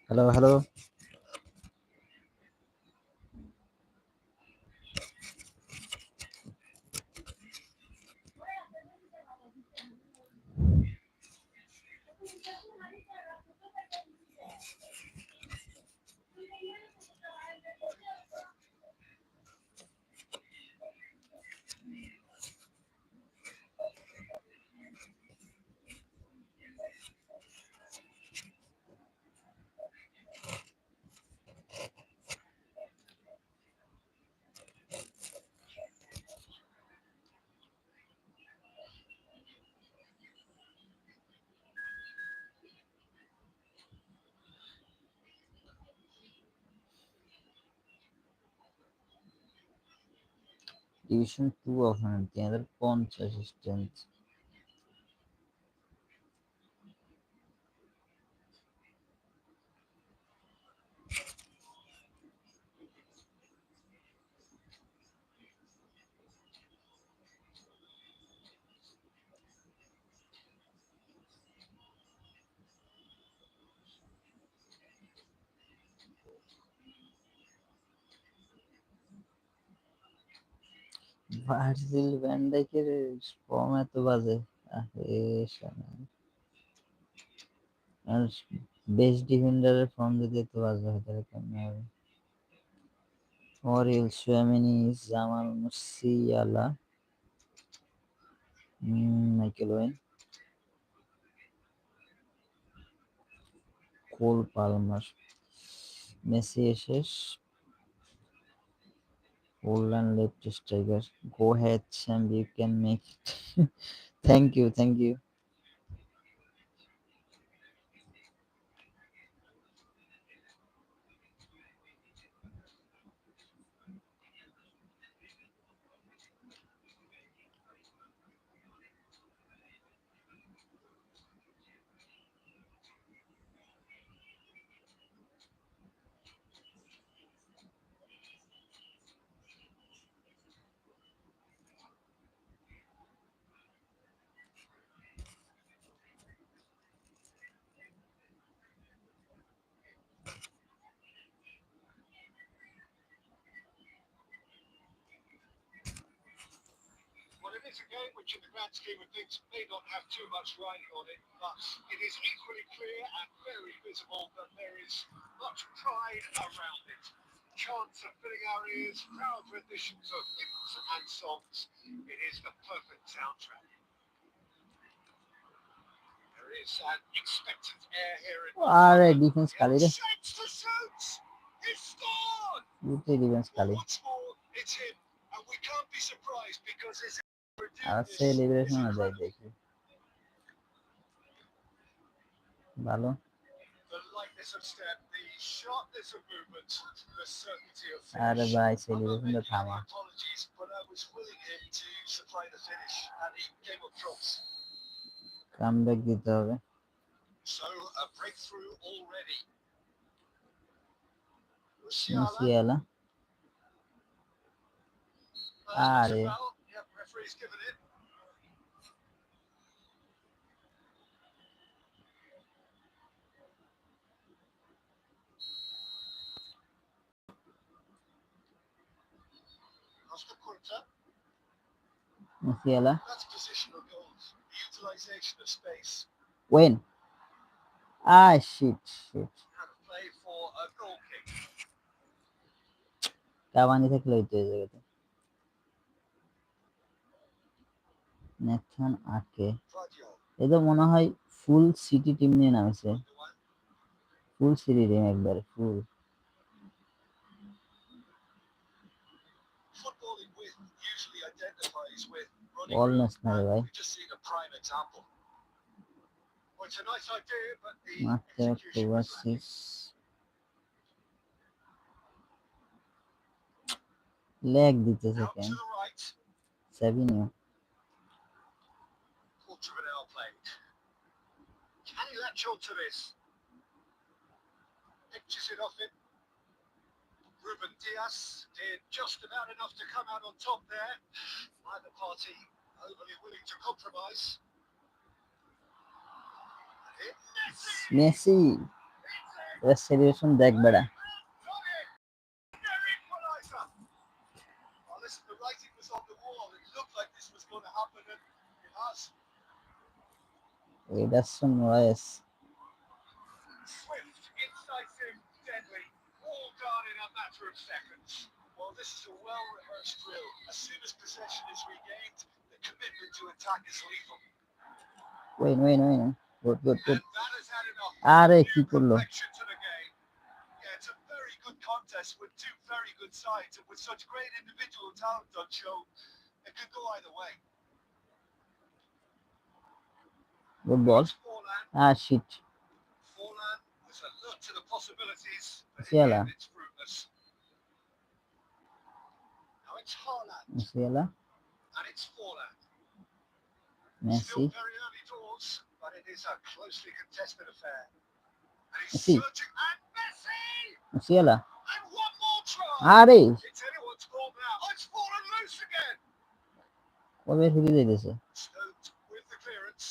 Hello, hello. Division 2 opponent, the other pawn's assistant. Virgil van ডাইকের form এত বাজে। আরে শালা। আর বেস্ট ডিফেন্ডারের ফর্ম যদি এত বাজে হয় তাহলে কেমন হবে? ওরিল Tchouameni, Jamal Musiala, Michael Owen, Cole Palmer, Messi শেষ, Poland left striker. Go ahead, Sam. You can make it. Thank you, thank you. Well, it is a game which, in the grand scheme of things, may not have too much riding on it, but it is equally clear and very visible that there is much pride around it. Chants are filling our ears, proud renditions of hymns and songs. It is the perfect soundtrack. There is an expectant air here in আরে defence খালি রে, shapes to shoot. He scored. দুটোই defence খালি। Once more, it's him, and we can't be surprised because his আর this celebration is যাই incredible. দেখি ভালো। The lightness of step, the sharpness of movement, the certainty of আরে finish. ভাই I'm not সেলিব্রেশনটা making any থামা। apologies, but I was willing him to supply the finish, and he came up trumps. Comeback দিতে হবে। So a breakthrough already. Musiala. Musiala, Not a আরে foul. Yep, referee's given it. Oscar Quinta. Musiala, That's positional goals. Utilization of space. Owen, shit shit, How to play for a goal kick. Cavani থাকলে হইতো এই জায়গাতে। Nathan আকে, Claudio. এ তো মনে হয় ফুল city team নিয়ে নামেছে, ফুল সিটি টিম একবারে ফুল। Footballing with usually identifies with running ball room, নাস না রে and ভাই, we've just seen a prime example. Well, it's a nice idea, but the মাত্র execution was lacking. Overseas leg দিতেছে Out কেন? to the right, সেভিনিও, Portugal played. Can he latch on to this? Pictures it off him. Ruben Diaz did just about enough to come out on top there. Neither party overly willing to compromise. Messi, situation দেখ বেড়া। Got it! Their equaliser! Well, listen, the writing was on the wall. It looked like this was going to happen, and it has. Ederson Royce. Swift, incisive, deadly, all done in a matter of seconds. Well, this is a well-rehearsed drill. As soon as possession is regained, the commitment to attack is lethal. ওই good good good. And that has added a আরে whole কি new করলো? complexion to the game. Yeah, it's a very good contest with two very good sides, and with such great individual talent on show, it could go either way. Good Now বল। it's Forlan. Shit. Forlan was alert to the possibilities, but in the Musiala end it's fruitless. Now it's Haaland, Musiala and it's Forlan. Messi Still very early doors, but it is a closely contested affair. And he's Messi searching, and Messi! Musiala. And one more try! আরে It's anyone's ball now. Oh, it's fallen loose again! কবে ফিরে যাইতেছে? Stoked with the clearance.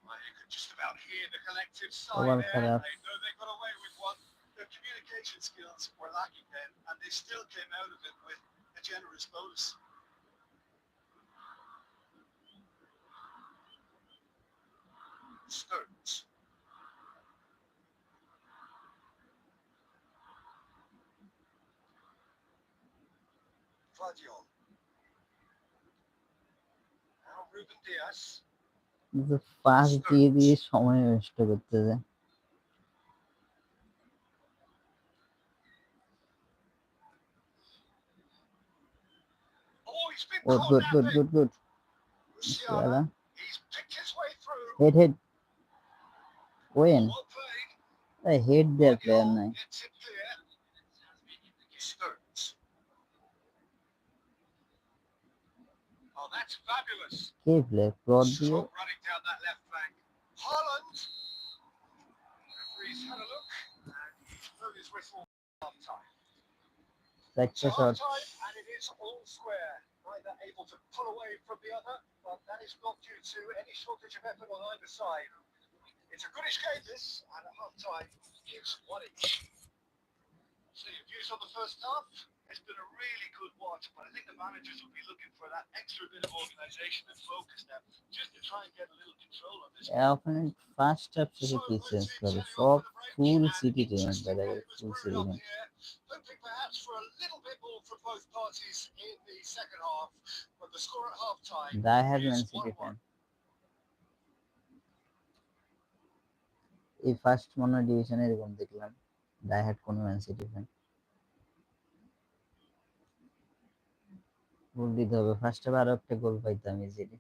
Well, you could just about hear the collective sigh over there. খারাপ। They know they got away with one. Their communication skills were lacking then, and they still came out of it with a generous bonus. Stones. Claudio. Now Ruben Diaz. Pass দিয়ে Stones. দিয়ে সময় নষ্ট করতেছে। Oh, he's been good caught good good napping. Good good. Musiala. Musiala He's picked his way through. Head head Owen. Well played. Head there player Guardiola নাই। gets it clear. Stones. Oh, that's fabulous. কে player cross দিয়ে Strong running down that left flank. Haaland. Referee's had a look and he's blown his whistle half time. একটা So half shot. time and it is all square. Neither able to pull away from the other, but that is not due to any shortage of effort on either side. It's a goodish game this, and at half time it's one each. So your views on the first half? It's been a really good watch, but I think the managers will be looking for that extra bit of organisation and focus now, just to try and get a little control on this game. Opponent first half শেষে So কি both change teams করে? heading off সব for the break, full and city team interesting বেড়ে game is full brewed city up team. here. Hoping perhaps for a little bit more from both parties in the second half, but the score at half time দাই had man is city 1-1. Fan. এই first মনে হয় ডিভিশনে এরকম দেখলাম দাই had কোনো man city fan. গোল দিতে হবে ফার্স্ট হাফে, আরো একটা গোল পাইতাম ইজিলি।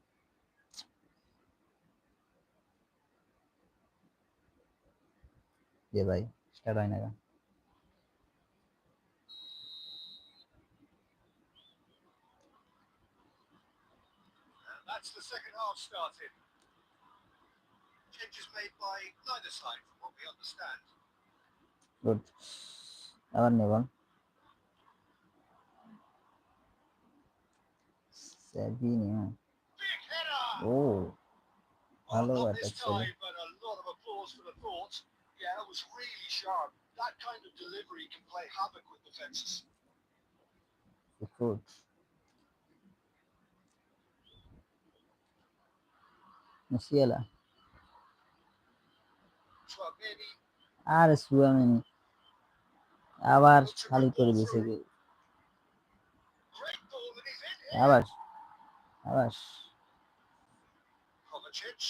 যে ভাই স্টার্ট হয় না কেন? And that's the second half started. Changes made by neither side, from what we understand. Good. আবার নেব সেভিনিও। Big header! ও Well, ভালো not bat this actually. time, but a lot of applause for the thought. Yeah, it was really sharp. That kind of delivery can play havoc with defences. Good. Musiala Tchouameni আর সুয়ামিনি আবার puts a খালি good করে ball দিছে through. কি? Great ball, and he's in here. আবার আবার Kovacic.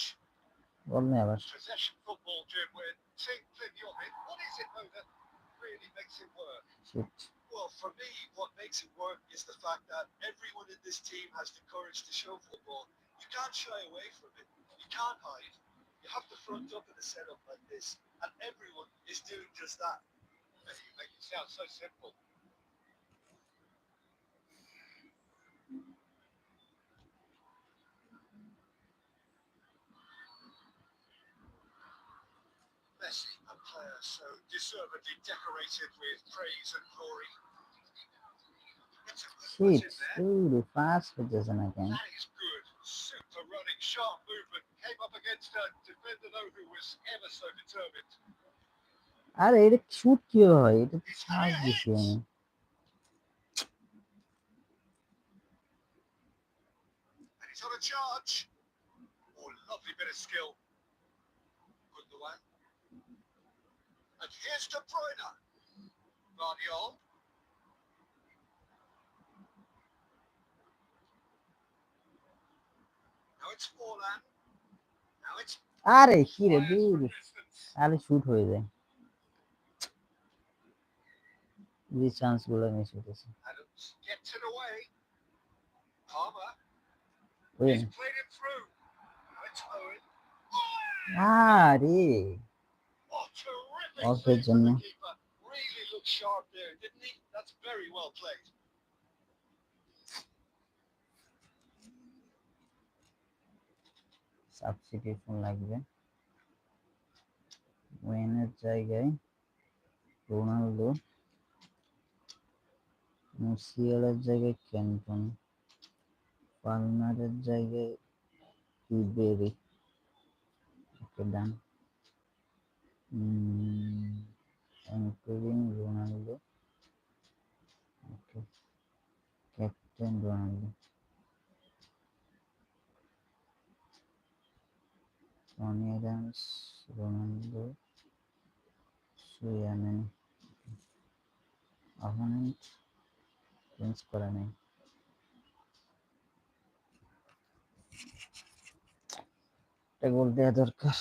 বল নেই আবার। Possession football, Jim, when Ting Pin what is it, though, that really makes it work? Shit. Well, for me, what makes it work is the fact that everyone in this team has the courage to show football. You can't shy away from it. You can't hide. You have to front up in a setup like this, and everyone is doing just that. You make it sound so simple. Messi, a player so deservedly decorated with praise and glory. It's a good shit in there. পুরো fast হইতেছে না কেন? That is good. Super running, sharp movement. Came up against a defender, though, who was ever so determined. আরে এটা shoot কিভাবে হয়? এটা তো He's পাস clear দিছি hit. আমি। And he's on a charge. Oh, lovely bit of skill. Good the one. And here's De Bruyne. Guardiola. Now it's Forlan. Now it's আরে কি রে fires দূর, from distance. আরে শুট হয়ে যায়, যে চান্স গুলো মিস হতেছে। Adams gets it away. Palmer. ওই He's played it through. Now it's Owen. আরে Oh, terrific অফের save from জন্য the keeper. Really looked sharp there, didn't he? That's very well played. Substitution লাগবে, ওয়েনের জায়গায় Ronaldo, মুসিয়ালের জায়গায় ক্যান্টন, পালমারের জায়গায় ইবেরি। Okay done. including Ronaldo, okay, captain Ronaldo, Tony Adams, Ronaldo, Tchouameni, opponent change করা নেই। একটা গোল দেওয়া দরকার।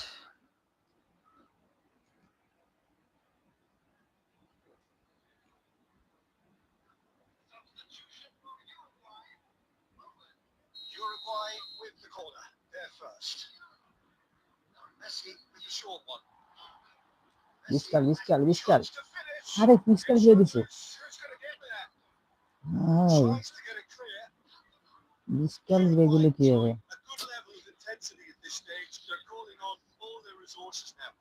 Uruguay with the corner. They're first. Messi with the short one. Messi বিস্কাল বিস্কাল বিস্কাল, tries to finish. আরে বিস্কাল It's দিয়ে দিছে। hopeless. Who's going to get there? Hi, Tries to get it clear. বিস্কাল দিয়ে দিলে Uruguay কি হবে? showing a good level of intensity at this stage. They're calling on all their resources now.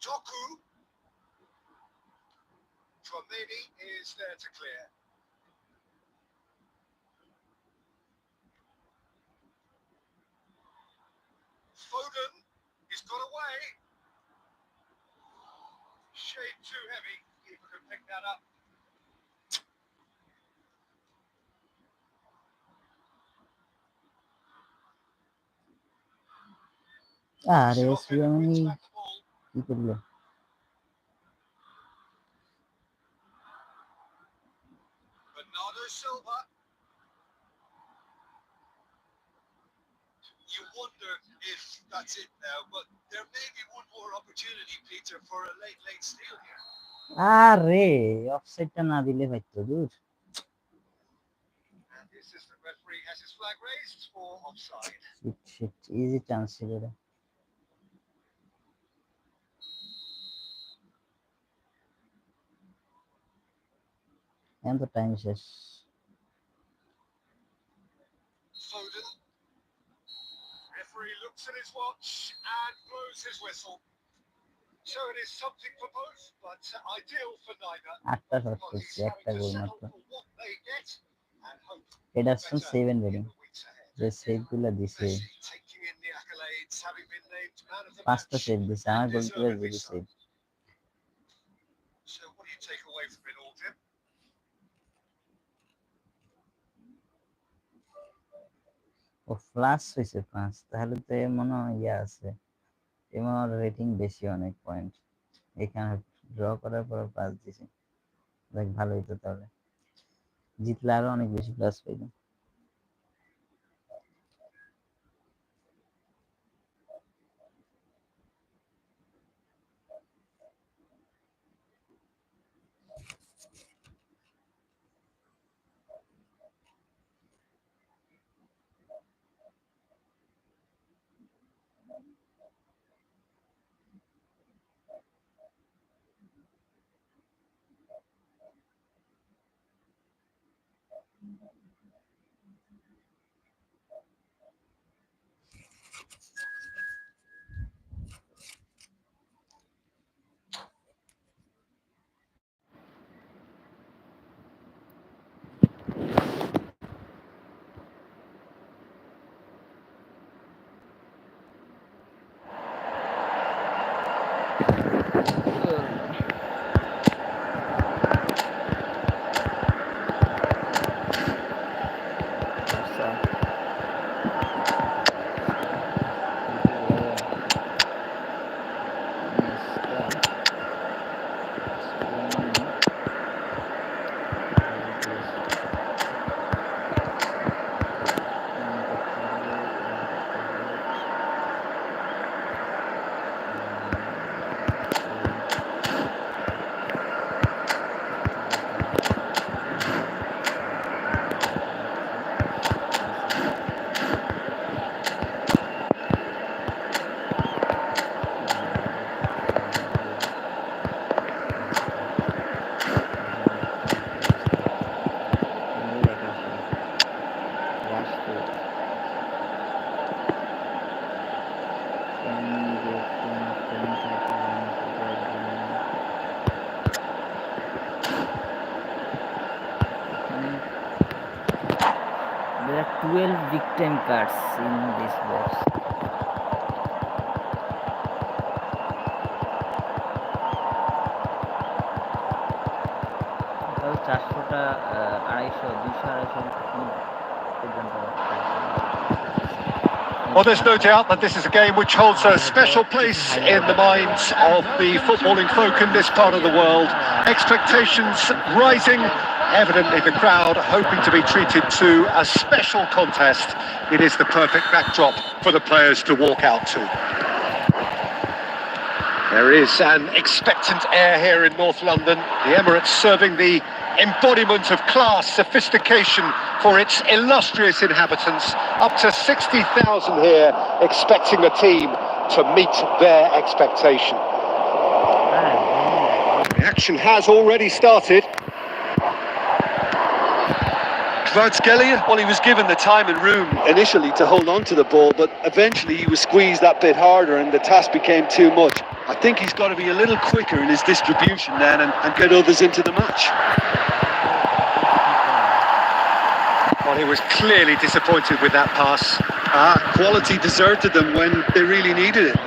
Toku. Tromeni is there to clear. Foden. He's got away. Shade too heavy. Keeper can pick that up. আরে Smoking সুয়ামেনি wins back the ball. কি করলো? Bernardo Silva. You wonder if that's it now, but there may be one more opportunity, Peter, for a late steal here. আরে অফসাইডটা না দিলে হয়তো দূর। And the assistant referee has his flag raised for offside. Shit shit, easy chance ছিল রে। এখন তো time শেষ। Foden. Referee looks at his watch and blows his whistle. So it is something for both, but ideal for neither. 8টা shot Because করছি, he's having একটা to goal settle মাত্র। for what they get and hope Ederson better 7 in rating, the weeks ahead. যে সেভগুলো দিছে, Messi taking in the accolades, having been named man of the 5টা match, save দিছে, and আমার goalkeeper deservedly 0 so. Save. So what do you take away from it all, Tim? ও plus হয়েছে 5, তাহলে তো এর মনে হয় ইয়ে আছে, এমন রেটিং বেশি অনেক পয়েন্ট। এখানে ড্র করার পর প্লাস দিছে, দেখ ভালোই তো, তাহলে জিতলে আরো অনেক বেশি প্লাস পাইবে। There are 12 victim cards in this box. তাও 400টা 250 250 পর্যন্ত। Well, there's no doubt that this is a game which holds a special place in the minds of the footballing folk in this part of the world. Expectations rising, evidently the crowd hoping to be treated to a special contest. It is the perfect backdrop for the players to walk out to. There is an expectant air here in North London. The Emirates serving the embodiment of class, sophistication for its illustrious inhabitants. Up to 60,000 here expecting the team to meet their expectation. The action has already started. Kvaratskhelia, well, he was given the time and room initially to hold on to the ball, but eventually he was squeezed that bit harder and the task became too much. I think he's got to be a little quicker in his distribution then and get others into the match. Well, he was clearly disappointed with that pass. Quality deserted them when they really needed it.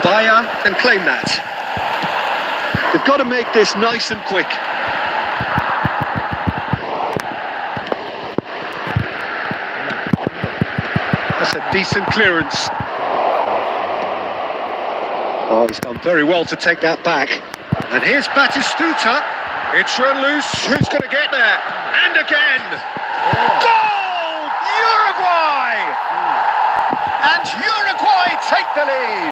Bayer can claim that. They've got to make this nice and quick. That's a decent clearance. Oh, he's done very well to take that back. And here's Batistuta. It's run loose. Who's going to get there? And again! Goal! Uruguay! And Uruguay take the lead.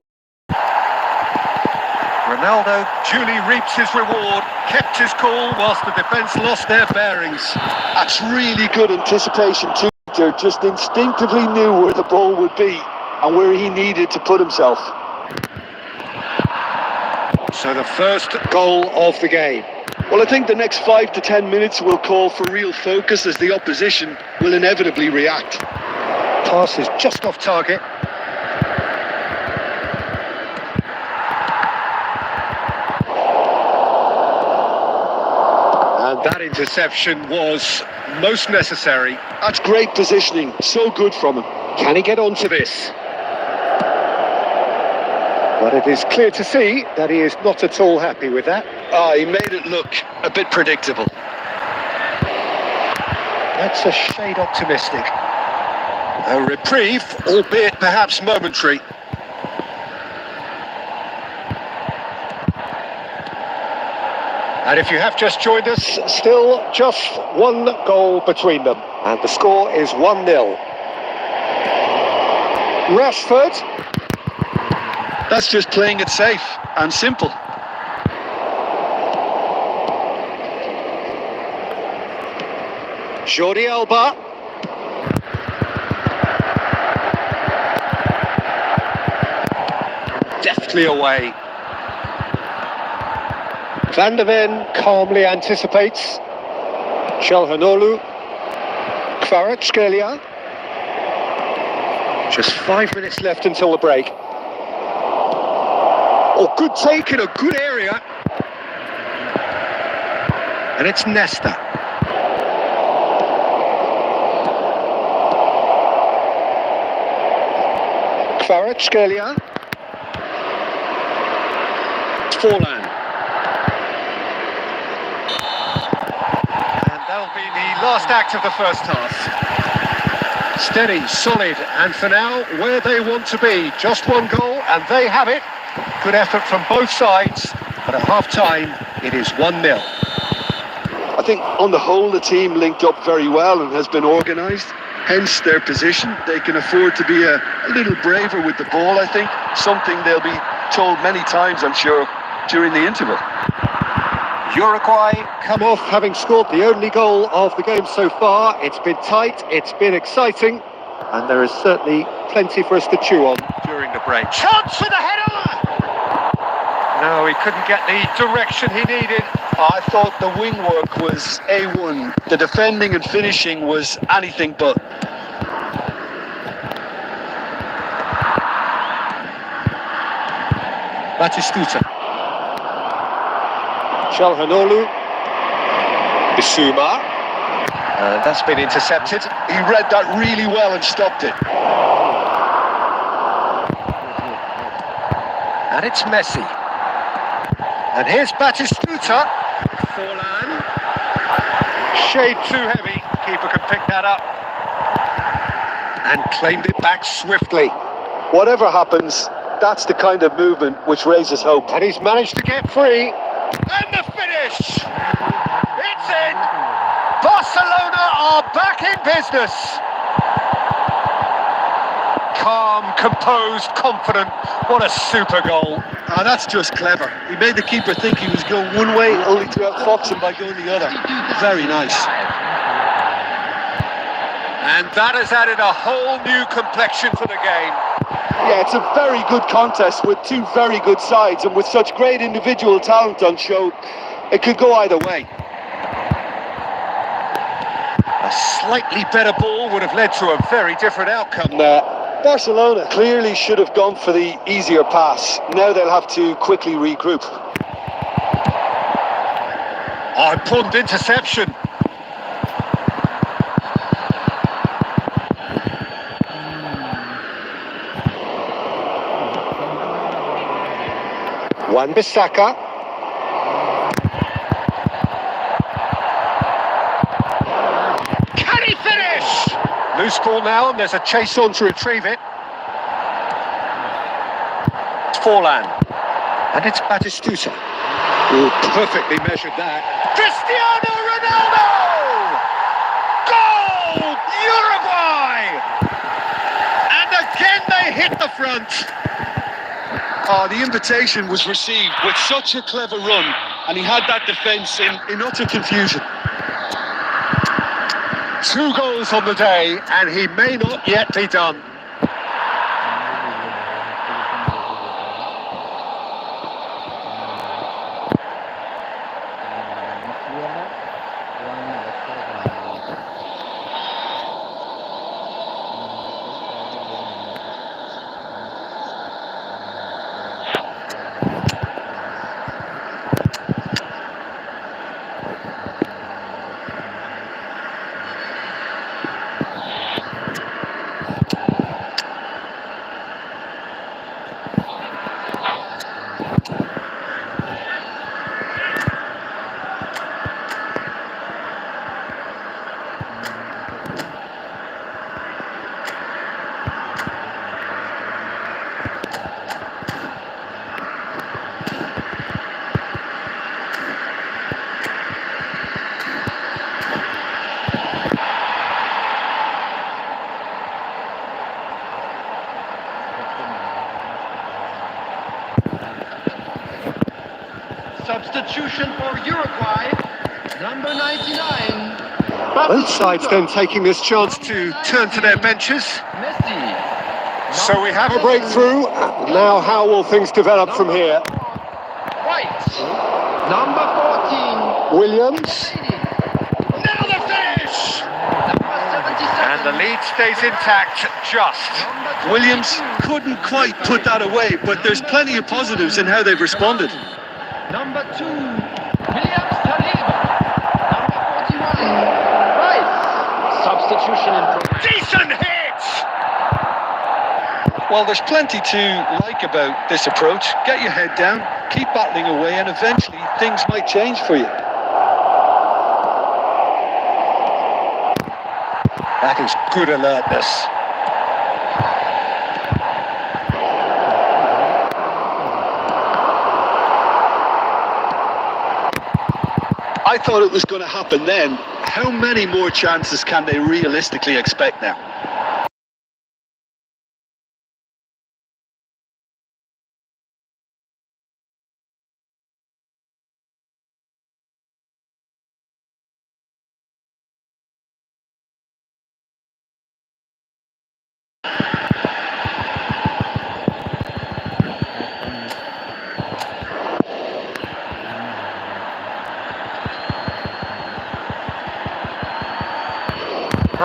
Ronaldo duly reaps his reward, kept his cool whilst the defence lost their bearings. That's really good anticipation too. Just instinctively knew where the ball would be and where he needed to put himself. So the first goal of the game. Well, I think the next 5 to 10 minutes will call for real focus as the opposition will inevitably react. Pass is just off target. And that interception was most necessary. That's great positioning, so good from him. Can he get onto this? But it is clear to see that he is not at all happy with that. He made it look a bit predictable. That's a shade optimistic. A reprieve, albeit perhaps momentary. And if you have just joined us, still just one goal between them. And the score is 1-0. Rashford. That's just playing it safe and simple. Jordi Alba. Deftly away. Van der Ven calmly anticipates. Çalhanoğlu. Kvaratskhelia. Just 5 minutes left until the break. Oh, good take in a good area. And it's Nesta. Kvaratskhelia. Forlan. And that'll be the last act of the first half. Steady, solid, and for now, where they want to be. Just one goal, and they have it. Good effort from both sides, but at half-time, it is 1-0. I think on the whole the team linked up very well and has been organised. Hence their position. They can afford to be a little braver with the ball, I think. Something they'll be told many times, I'm sure, during the interval. Uruguay come off having scored the only goal of the game so far. It's been tight, it's been exciting, and there is certainly plenty for us to chew on during the break. Chance for the header! No, he couldn't get the direction he needed. I thought the wing work was A1. The defending and finishing was anything but. Batistuta. Çalhanoğlu. Bissouma. That's been intercepted. He read that really well and stopped it. And it's Messi. And here's Batistuta. Forlan. Shade too heavy. Keeper can pick that up. And claimed it back swiftly. Whatever happens, that's the kind of movement which raises hope. And he's managed to get free. And the finish! It's in! Barcelona are back in business! Calm, composed, confident. What a super goal. Ah, that's just clever. He made the keeper think he was going one way, only to outfox him by going the other. Very nice. And that has added a whole new complexion to the game. Yeah, it's a very good contest with two very good sides, and with such great individual talent on show, it could go either way. A slightly better ball would have led to a very different outcome. Barcelona clearly should have gone for the easier pass. Now they'll have to quickly regroup. Oh, important interception. Wan-Bissaka. Can he finish? Loose ball now, and there's a chase on to retrieve it. It's Forlan. And it's Batistuta. Oh, perfectly measured that. Cristiano Ronaldo! Goal! Uruguay! And again they hit the front. Oh, the invitation was received with such a clever run, and he had that defence in utter confusion. 2 goals on the day, and he may not yet be done. Substitution for Uruguay, number 99. Both sides then taking this chance to turn to their benches. Messi. So we have a breakthrough. Now how will things develop from here? Right. Number 14. Williams. Now the finish! And the lead stays intact, just. Williams couldn't quite put that away, but there's plenty of positives in how they've responded. Number 2, Williams Talib. Number 41, Rice. Substitution in progress. Decent hit! Well, there's plenty to like about this approach. Get your head down, keep battling away, and eventually things might change for you. That is good alertness. I thought it was going to happen then. How many more chances can they realistically expect now?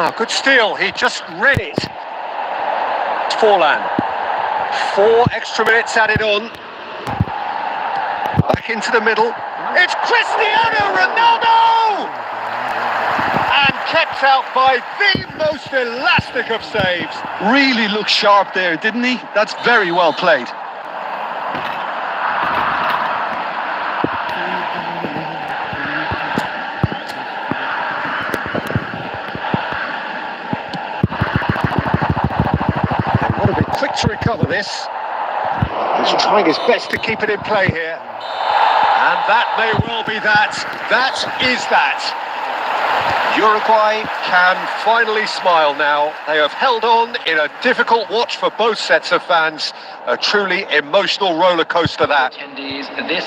Ah, good steal. He just read it. Forlan. 4 extra minutes added on. Back into the middle. It's Cristiano Ronaldo! And kept out by the most elastic of saves. Really looked sharp there, didn't he? That's very well played. They would have been quick to recover this. He's trying his best to keep it in play here. And that may well be that. That is that. Uruguay can finally smile now. They have held on in a difficult watch for both sets of fans. A truly emotional roller coaster that.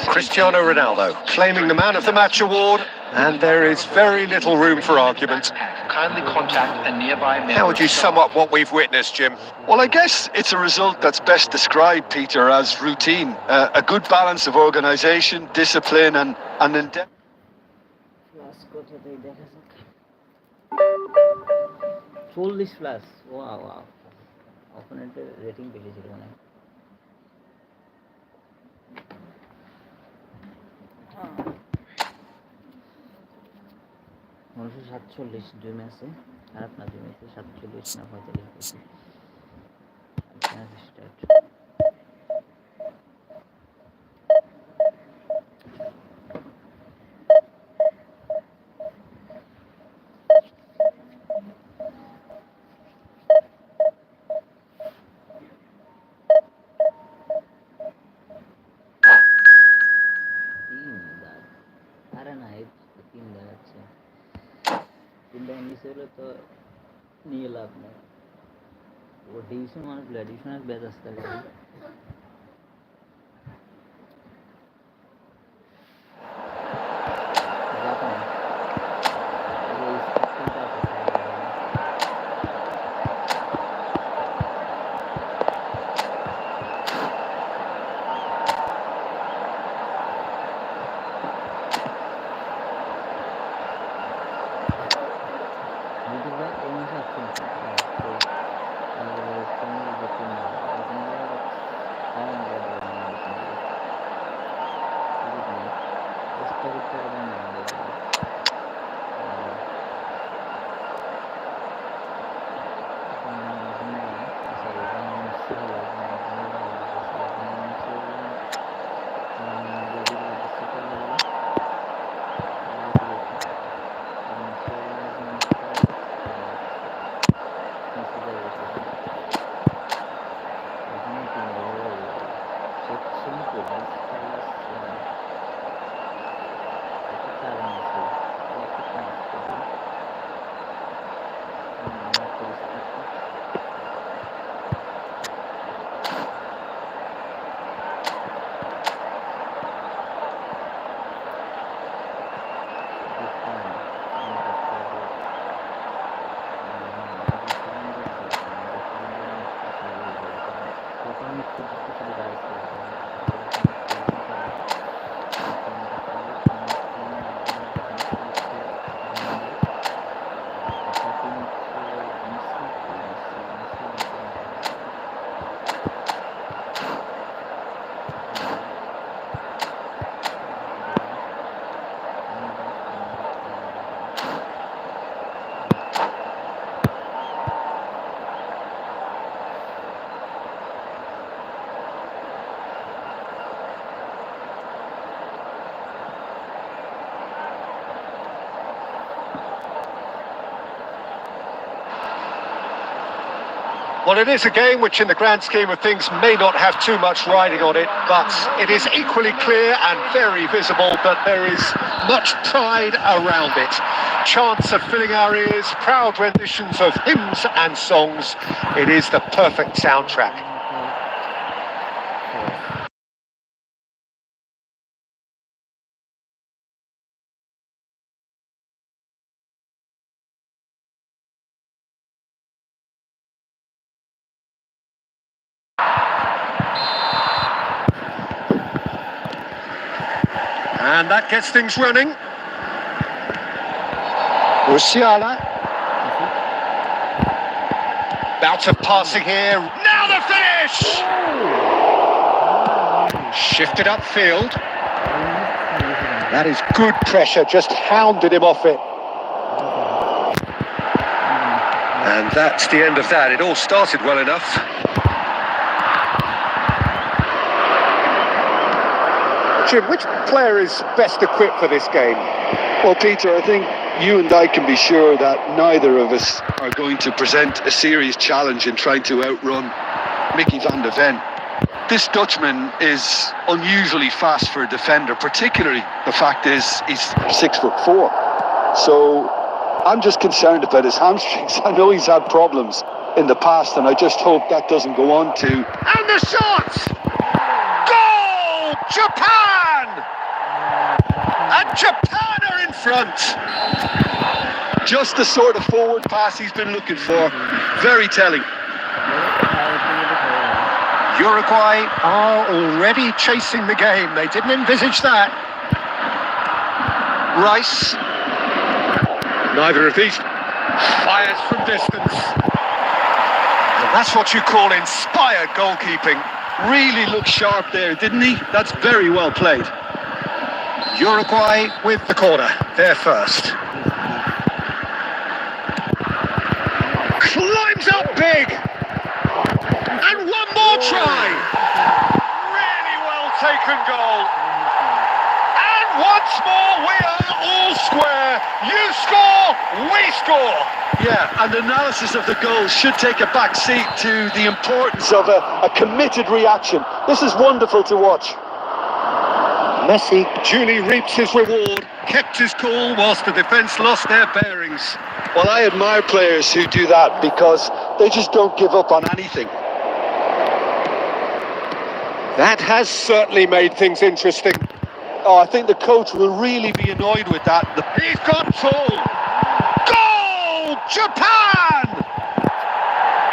Cristiano Ronaldo claiming the Man of the Match award, and there is very little room for argument. Kindly contact a nearby member. How would you sum up what we've witnessed, Jim? Well, I guess it's a result that's best described, Peter, as routine. A good balance of organisation, discipline and endeavour. চল্লিশ plus, wow wow, অপোনেন্টের rating বেশি ছিল মানে। 947 দুই ম্যাচে, খারাপ না, দুই ম্যাচে 47 না 45 স্টার্ট। তো নিয়ে লাভ নেই, ও ডিভিশন মানুষ ডিভিশনের ব্যাচ আসতে পারে। Well, it is a game which in the grand scheme of things may not have too much riding on it, but it is equally clear and very visible that there is much pride around it. Chants of filling our ears, proud renditions of hymns and songs. It is the perfect soundtrack. And that gets things running. Musiala. Bout of passing here. Now the finish! Shifted upfield. That is good pressure, just hounded him off it. And that's the end of that. It all started well enough. Jim, which player is best equipped for this game? Well, Peter, I think you and I can be sure that neither of us are going to present a serious challenge in trying to outrun Mickey van de Ven. This Dutchman is unusually fast for a defender, particularly the fact is he's 6'4". So I'm just concerned about his hamstrings. I know he's had problems in the past, and I just hope that doesn't go on to... And the shot! Goal! Japan! And Japan are in front. Just the sort of forward pass he's been looking for. Very telling. Uruguay are already chasing the game. They didn't envisage that. Rice. Neither of these fires from distance. And that's what you call inspired goalkeeping. Really looked sharp there, didn't he? That's very well played. Uruguay with the corner. They're first. Climbs up big. And one more try. Really well taken goal. And once more we are all square. You score, we score. Yeah, and analysis of the goal should take a back seat to the importance of a committed reaction. This is wonderful to watch. Messi duly reaps his reward, kept his cool whilst the defence lost their bearings. Well, I admire players who do that because they just don't give up on anything. That has certainly made things interesting. Oh, I think the coach will really be annoyed with that. He's got full. Goal! Japan!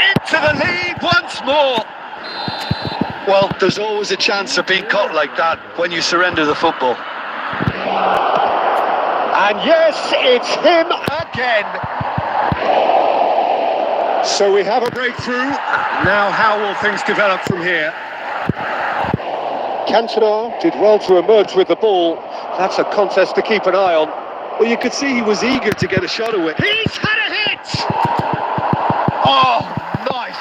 Into the lead once more. Well, there's always a chance of being caught like that when you surrender the football. And yes, it's him again. So we have a breakthrough. Now how will things develop from here? Cantona did well to emerge with the ball. That's a contest to keep an eye on. Well, you could see he was eager to get a shot away. He's had a hit! Oh, nice.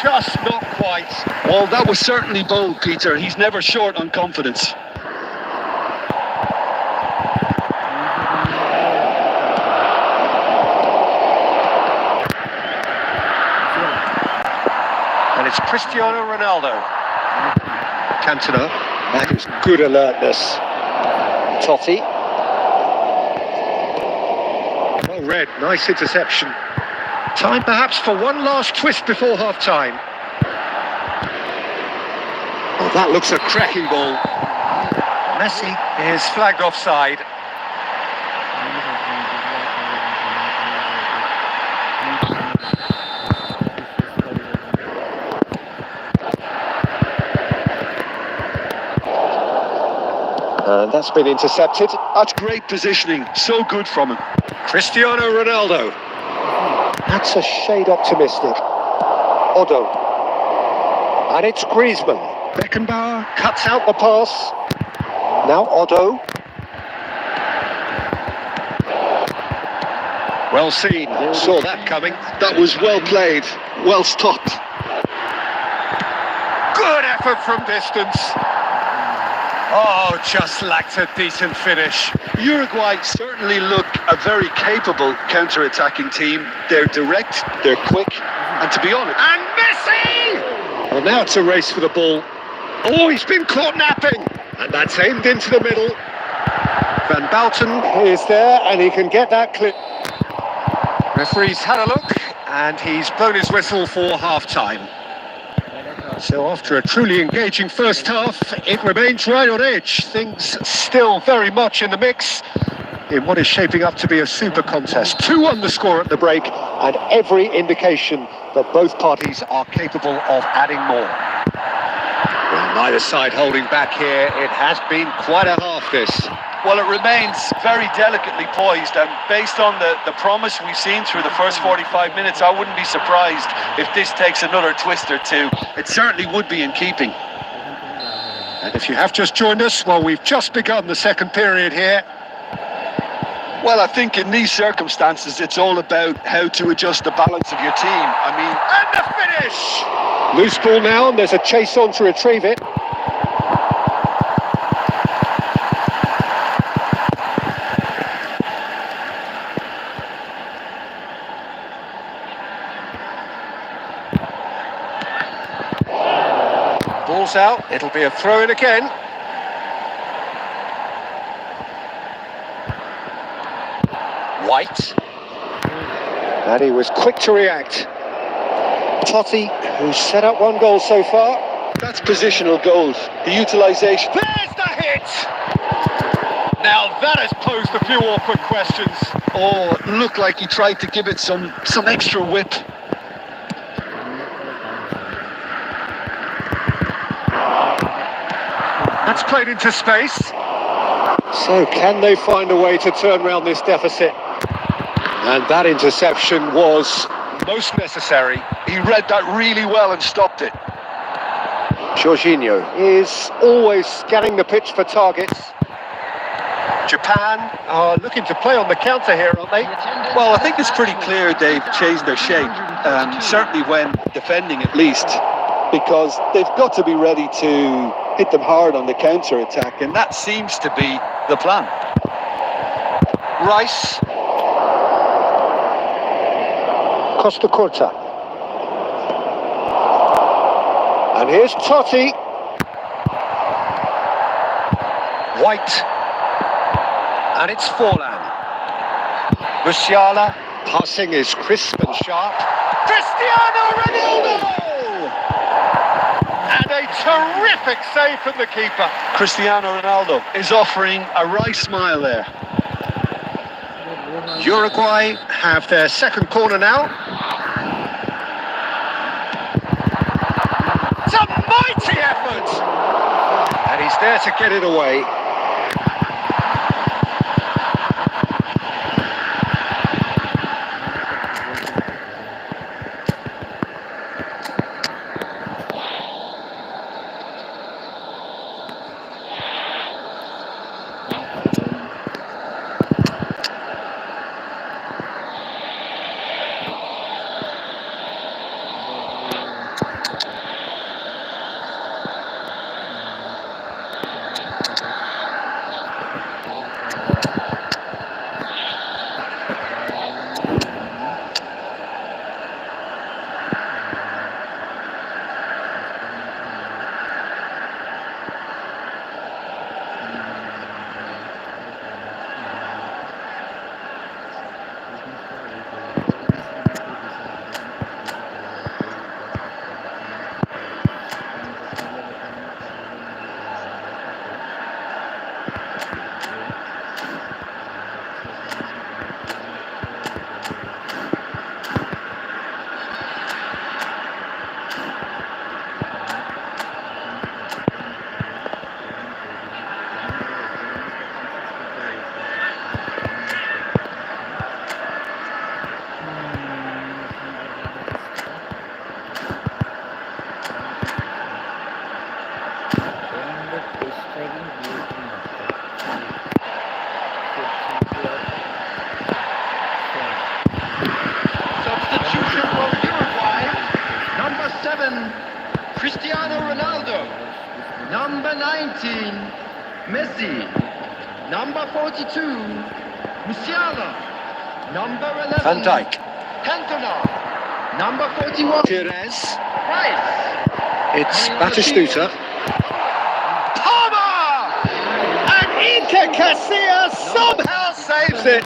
Just not quite. Well, that was certainly bold, Peter. He's never short on confidence. And it's Cristiano Ronaldo. Cantona. That is good alertness. Totti. Well read, nice interception. Time perhaps for one last twist before half-time. Oh, that looks a cracking ball. Messi is flagged offside. And that's been intercepted. That's great positioning. So good from him. Cristiano Ronaldo. That's a shade optimistic. Odo. And it's Griezmann. Beckenbauer cuts out the pass. Now Odo. Well seen. Saw that coming. That was well played. Well stopped. Good effort from distance. Oh, just lacked a decent finish. Uruguay certainly look a very capable counter-attacking team. They're direct, they're quick, And to be honest... And Messi! Well, now it's a race for the ball. Oh, he's been caught napping. And that's aimed into the middle. Van Bouten is there, and he can get that clip. Referee's had a look, and he's blown his whistle for half-time. So after a truly engaging first half, it remains right on edge. Things still very much in the mix in what is shaping up to be a super contest. 2-1 the score at the break, and every indication that both parties are capable of adding more. Well, neither side holding back here. It has been quite a half, this. Well, it remains very delicately poised, and based on the promise we've seen through the first 45 minutes, I wouldn't be surprised if this takes another twist or two. It certainly would be in keeping. And if you have just joined us, well, we've just begun the second period here. Well, I think in these circumstances, it's all about how to adjust the balance of your team. I mean, And the finish! Loose ball now, and there's a chase on to retrieve it. Ball's out, it'll be a throw-in again. White. And he was quick to react. Totti, who's set up one goal so far. that's positional goals. The utilisation. There's the hit! Now that has posed a few awkward questions. Oh, it looked like he tried to give it some extra whip. That's played into space. So can they find a way to turn around this deficit? And that interception was most necessary. He read that really well and stopped it. Jorginho is always scanning the pitch for targets. Japan are looking to play on the counter here, aren't they? Well, I think it's pretty clear they've changed their shape, certainly when defending at least, because they've got to be ready to hit them hard on the counter-attack, and that seems to be the plan. Rice. Costa Curta. And here's Totti. White. And it's Forlan. Musiala. Passing is crisp and sharp. Cristiano Ronaldo! And a terrific save from the keeper. Cristiano Ronaldo is offering a right smile there. Uruguay have their second corner now. It's a mighty effort! And he's there to get it away. Substitution from Uruguay. Number 7, Cristiano Ronaldo. Number 19, Messi. Number 42, Musiala. Number 11, Van Dijk. Cantona. Number 41. Perez. Price. It's Batistuta. Palmer! And Iker Casillas somehow saves it.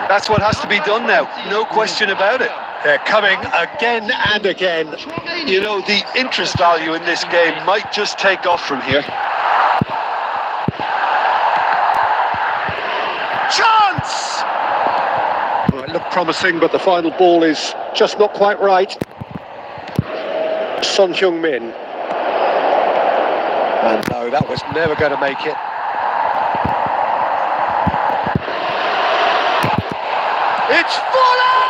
That's what has to be done now, no question about it. They're coming again and again. You know, the interest value in this game might just take off from here. Chance! Well, it looked promising, but the final ball is just not quite right. Son Heung-min. And no, that was never going to make it. It's Fuller!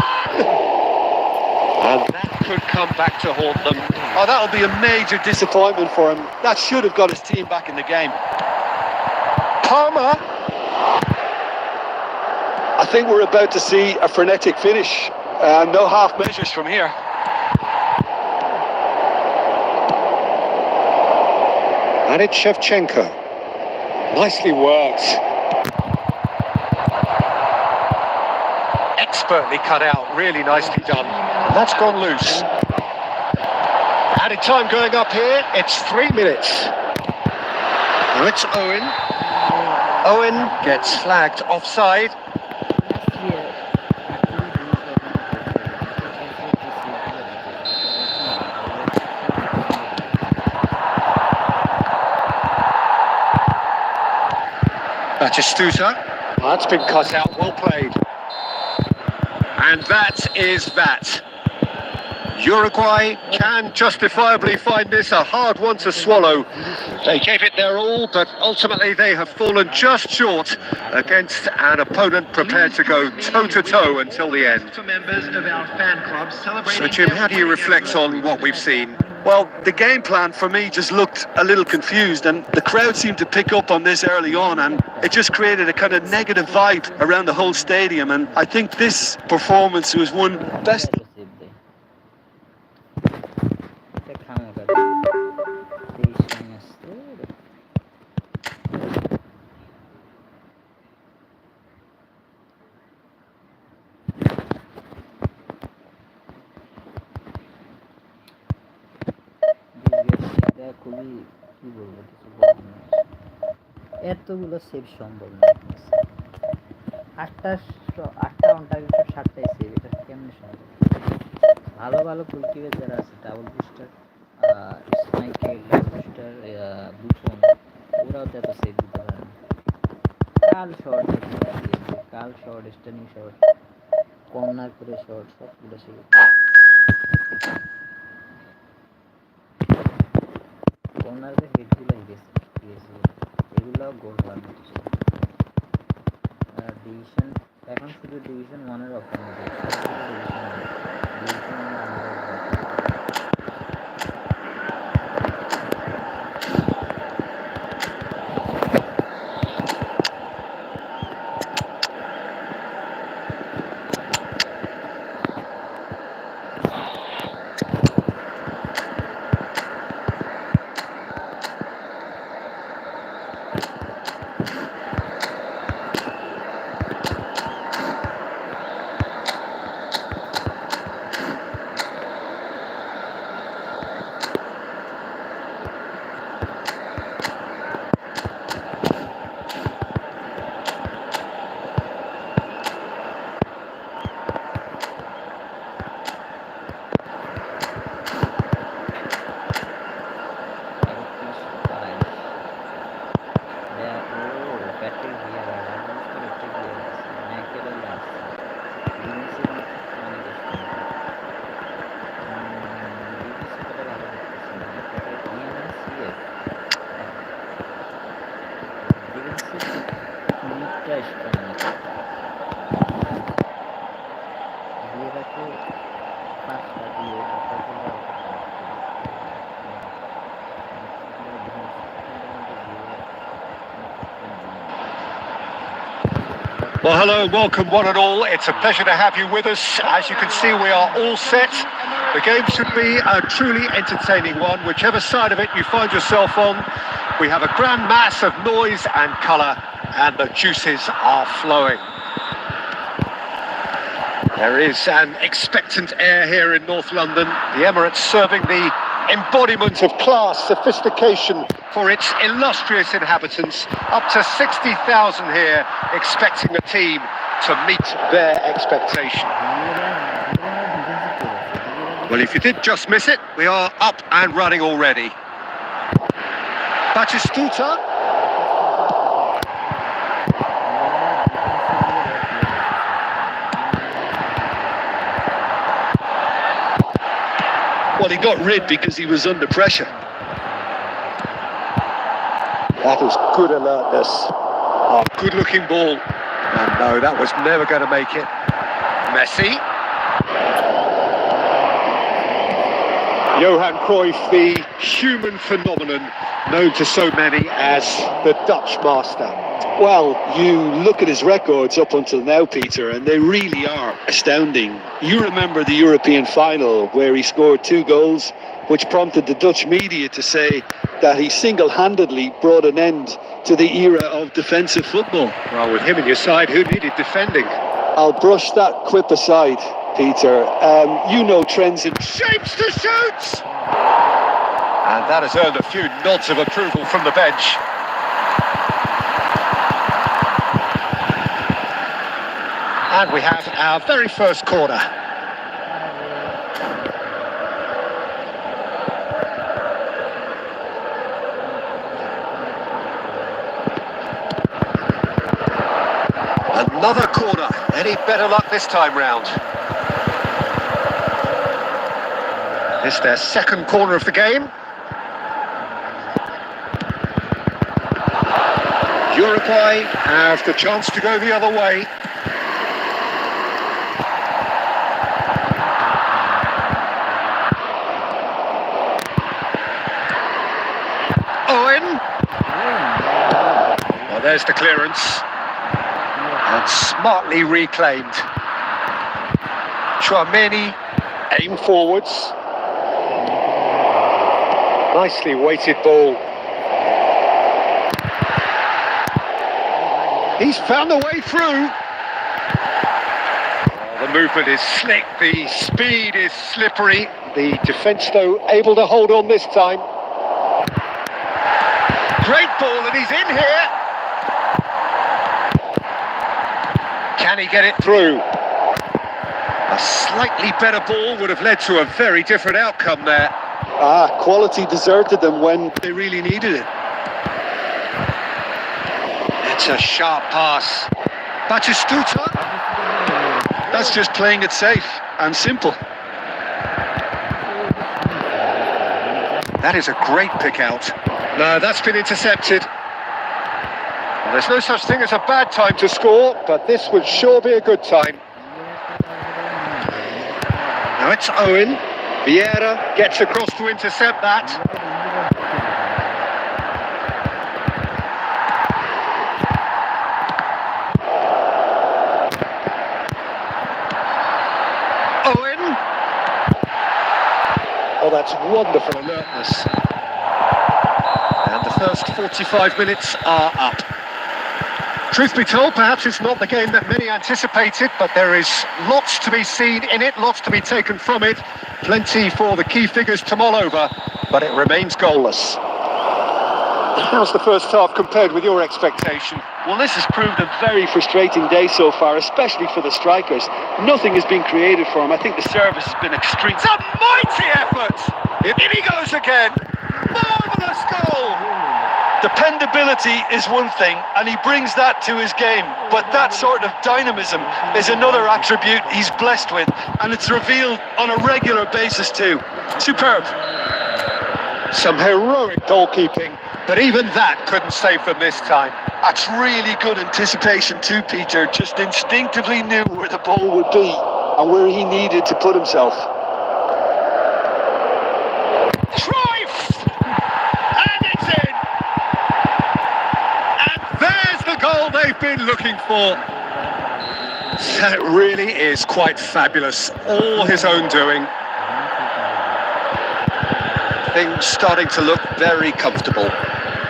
And that could come back to haunt them. Oh, that'll be a major disappointment for him. That should have got his team back in the game. Palmer. I think we're about to see a frenetic finish. No half measures from here. And it's Shevchenko. Nicely worked. Expertly cut out, really nicely done. And that's gone loose. Added time going up here, it's 3 minutes. Now it's Owen. Owen gets flagged offside. Batistuta. That's been cut out, well played. And that is that. Uruguay can justifiably find this a hard one to swallow. They gave it their all, but ultimately they have fallen just short against an opponent prepared to go toe-to-toe until the end. For members of our fan club celebrating. So Jim, how do you reflect on what we've seen? Well, the game plan for me just looked a little confused, and the crowd seemed to pick up on this early on, and it just created a kind of negative vibe around the whole stadium. And I think this performance was one best. খুবই কি বলবো কিছু বলবো না, এতগুলো save সম্ভব না। 8টা on target 7টাই save, এটা কেমনে সম্ভব? ভালো ভালো গোলকিপার যারা আছে, double booster Schmeichel, double booster Buffon, ওরাও তো এত সেভ দিতে পারে না। কাল শর্ট, স্ট্যান্ডিং শর্ট, কর্নার করে শর্ট, সবগুলো সেভ। কর্নারের হেডগুলো গেছে, এগুলো গোল হওয়ার মতো ছিল। ডিভিশন এখন শুধু ডিভিশন 1-এর অপশন আছে, division 1 Well, hello, welcome one and all. It's a pleasure to have you with us. As you can see, we are all set. The game should be a truly entertaining one, whichever side of it you find yourself on. We have a grand mass of noise and colour, and the juices are flowing. There is an expectant air here in North London. The Emirates serving the embodiment of class, sophistication for its illustrious inhabitants. Up to 60,000 here, expecting the team to meet their expectation. Well, if you did just miss it, we are up and running already. Batistuta. Well, he got rid because he was under pressure. That was good alertness. Oh, good-looking ball. And no, that was never going to make it. Messi. Johan Cruyff, the human phenomenon known to so many as the Dutch master. Well, you look at his records up until now, Peter, and they really are astounding. You remember the European final where he scored 2 goals, which prompted the Dutch media to say that he single-handedly brought an end to the era of defensive football. Well, with him in your side, who needed defending? I'll brush that quip aside, Peter. You know trends in Shapes to shoot! And that has earned a few nods of approval from the bench. And we have our very first corner. Another corner. Any better luck this time round? It's their second corner of the game. Uruguay have the chance to go the other way. Owen. Well, there's the clearance. And smartly reclaimed. Chouameni, aim forwards. Nicely weighted ball. He's found a way through. The movement is slick, the speed is slippery. The defence, though, able to hold on this time. Great ball, and he's in here. Can he get it through? A slightly better ball would have led to a very different outcome there. Quality deserted them when they really needed it. It's a sharp pass. Batistuta. That's just playing it safe and simple. That is a great pick out. No, that's been intercepted. Well, there's no such thing as a bad time to score, but this would sure be a good time. Now it's Owen. Vieira gets across to intercept that. Owen. Oh, that's wonderful alertness. And the first 45 minutes are up. Truth be told, perhaps it's not the game that many anticipated, but there is lots to be seen in it, lots to be taken from it. Plenty for the key figures to mull over, but it remains goalless. How's the first half compared with your expectation? Well, this has proved a very frustrating day so far, especially for the strikers. Nothing has been created for them. I think the service has been extreme. It's a mighty effort! In he goes again! Marvellous goal! Dependability is one thing, and he brings that to his game, but that sort of dynamism is another attribute he's blessed with, and it's revealed on a regular basis too. Superb. Some heroic goalkeeping, but even that couldn't save them this time. That's really good anticipation too, Peter. Just instinctively knew where the ball would be and where he needed to put himself. Cruyff! And it's in! And there's the goal they've been looking for. That really is quite fabulous. All his own doing. Things starting to look very comfortable.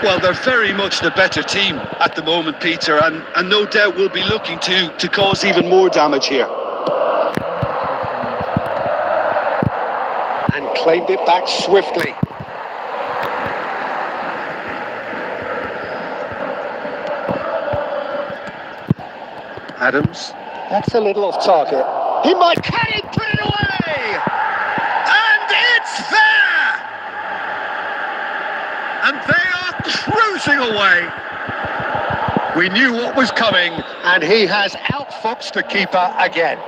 Well, they're very much the better team at the moment, Peter, and no doubt will be looking to cause even more damage here. claimed it back swiftly. Adams. That's a little off target. He might cut it, put it away! And it's there! And they are cruising away. We knew what was coming, And he has outfoxed the keeper again.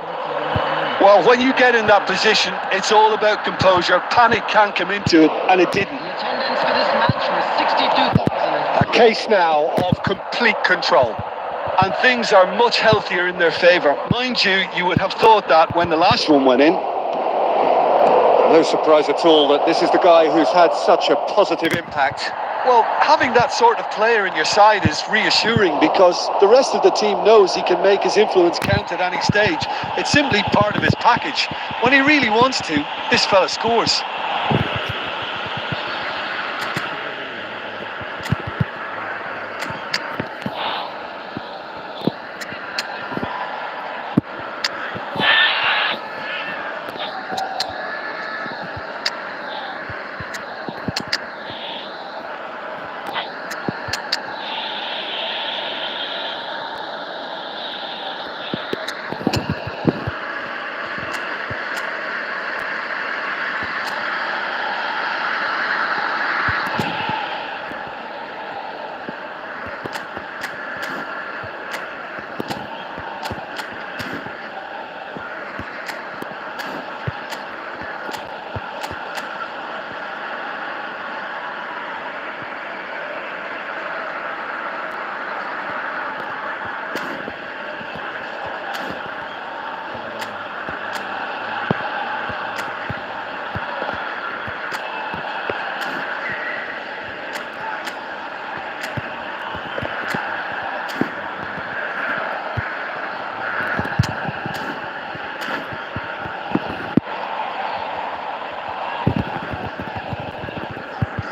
well, when you get in that position, it's all about composure. Panic can't come into it, and it didn't. The attendance for this match was 62,000. A case now of complete control. And things are much healthier in their favour. Mind you, you would have thought that when the last one went in. No surprise at all that this is the guy who's had such a positive impact. Well, having that sort of player in your side is reassuring because the rest of the team knows he can make his influence count at any stage. It's simply part of his package. When he really wants to, this fella scores.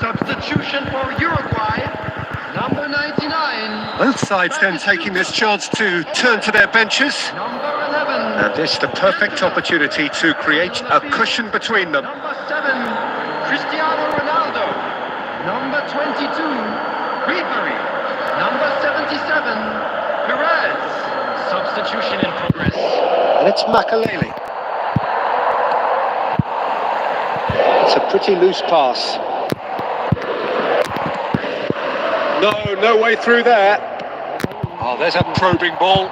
Substitution for Uruguay, number 99. Both sides then taking this chance to turn to their benches. Number 11. And this the perfect opportunity to create a cushion between them. Number 7, Cristiano Ronaldo. Number 22, Ribery. Number 77, Perez. Substitution in progress. And it's Makalele. It's a pretty loose pass. No way through there. Oh, there's a probing ball.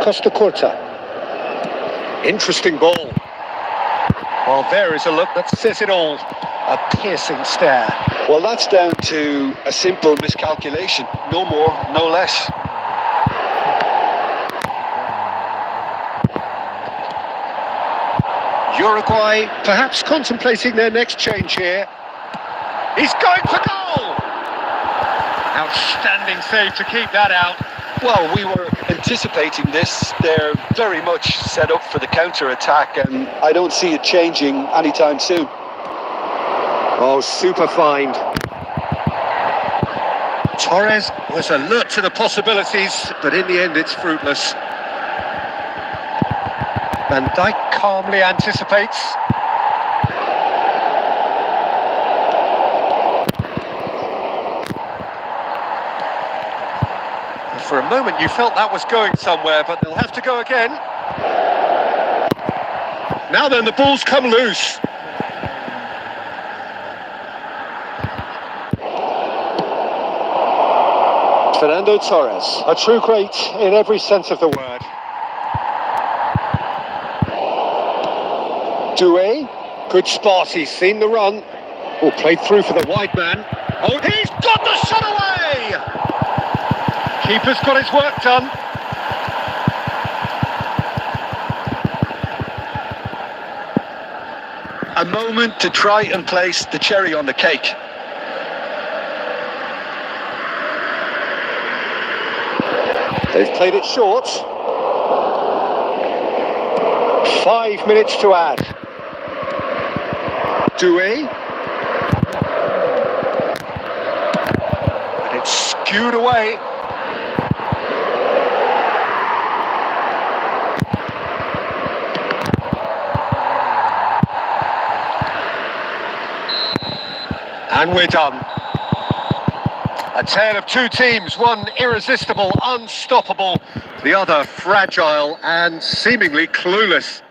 Costa Curta. Interesting ball. Well, there is a look that says it all. A piercing stare. Well, that's down to a simple miscalculation. No more, no less. Uruguay perhaps contemplating their next change here. He's going for goal! Outstanding save to keep that out. Well, we were anticipating this. They're very much set up for the counter-attack, and I don't see it changing anytime soon. Oh, super find. Torres was alert to the possibilities, but in the end it's fruitless. Van Dijk calmly anticipates. For a moment you felt that was going somewhere, but they'll have to go again. Now then, the ball's come loose. Fernando Torres, a true great in every sense of the word. Doué, good spot, he's seen the run. Oh, played through for the wide man. Oh, he's got the shot away! Keeper's got his work done. A moment to try and place the cherry on the cake. They've played it short. 5 minutes to add. Doué. And it's skewed away. And we're done. A tale of two teams, one irresistible, unstoppable, the other fragile and seemingly clueless.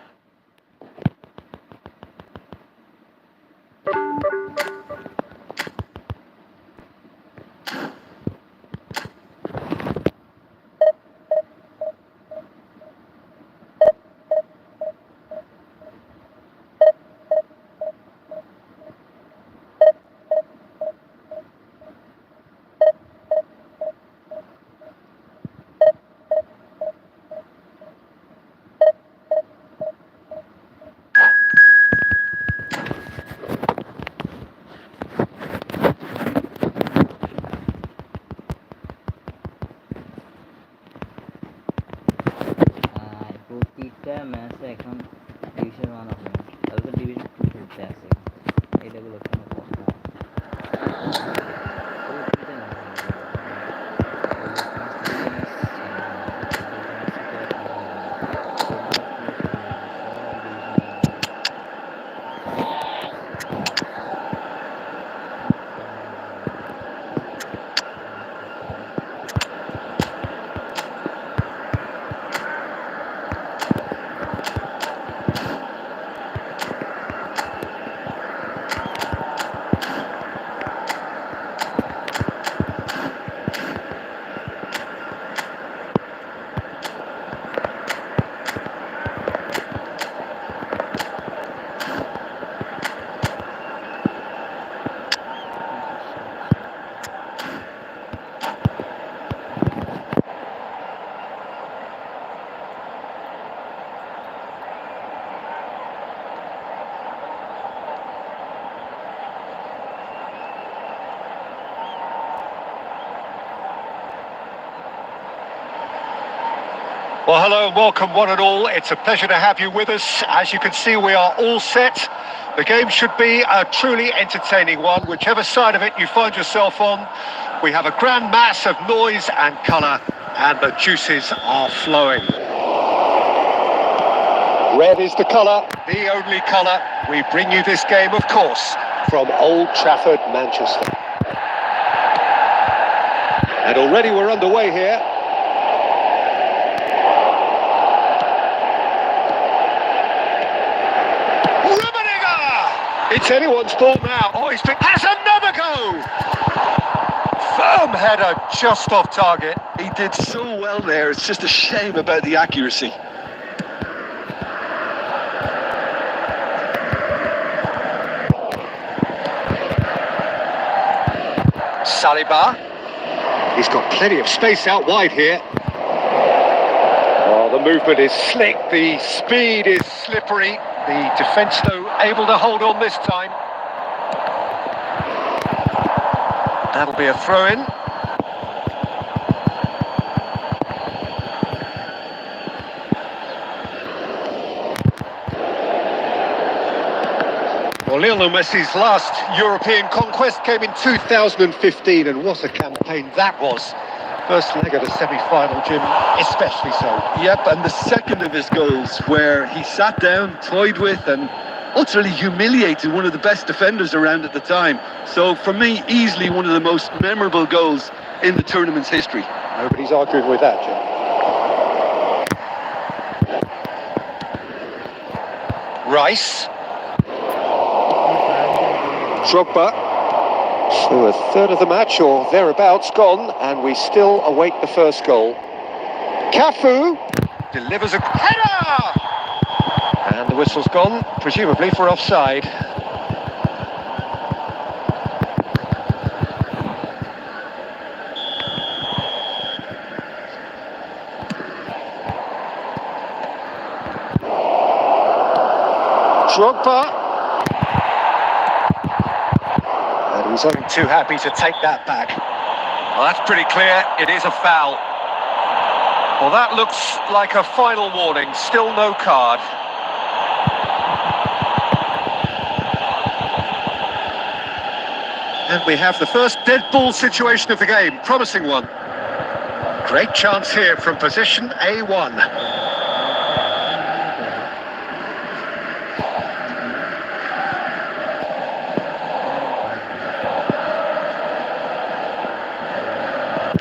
প্রতিটা ম্যাচে এখন division 1 হবে, তাহলে তো division 2 খেলতে আছে। এটা গুলো কোনো কথা? প্রতিটা ম্যাচে Well, hello and welcome one and all. It's a pleasure to have you with us. As you can see, we are all set. The game should be a truly entertaining one, whichever side of it you find yourself on. We have a grand mass of noise and colour, and the juices are flowing. Red is the colour, the only colour. We bring you this game, of course, from Old Trafford, Manchester. And already we're underway here. It's anyone's ball now. Oh, has another go! Firm header just off target. He did so well there. It's just a shame about the accuracy. Saliba. He's got plenty of space out wide here. Oh, the movement is slick. The speed is slippery. The defence, though, able to hold on this time. That'll be a throw-in. Well, Lionel Messi's last European conquest came in 2015, and what a campaign that was. First leg of the semi-final, Jim, especially so. Yep, and the second of his goals, where he sat down, toyed with, and utterly humiliated one of the best defenders around at the time. So, for me, easily one of the most memorable goals in the tournament's history. Nobody's arguing with that, Jim. Rice. Drogba. So a third of the match or thereabouts gone, and we still await the first goal. Cafu delivers a header! And the whistle's gone, presumably for offside. Drogba. He's only too happy to take that back. Well, that's pretty clear. It is a foul. Well, that looks like a final warning. Still no card. And we have the first dead ball situation of the game. Promising one. Great chance here from position A1.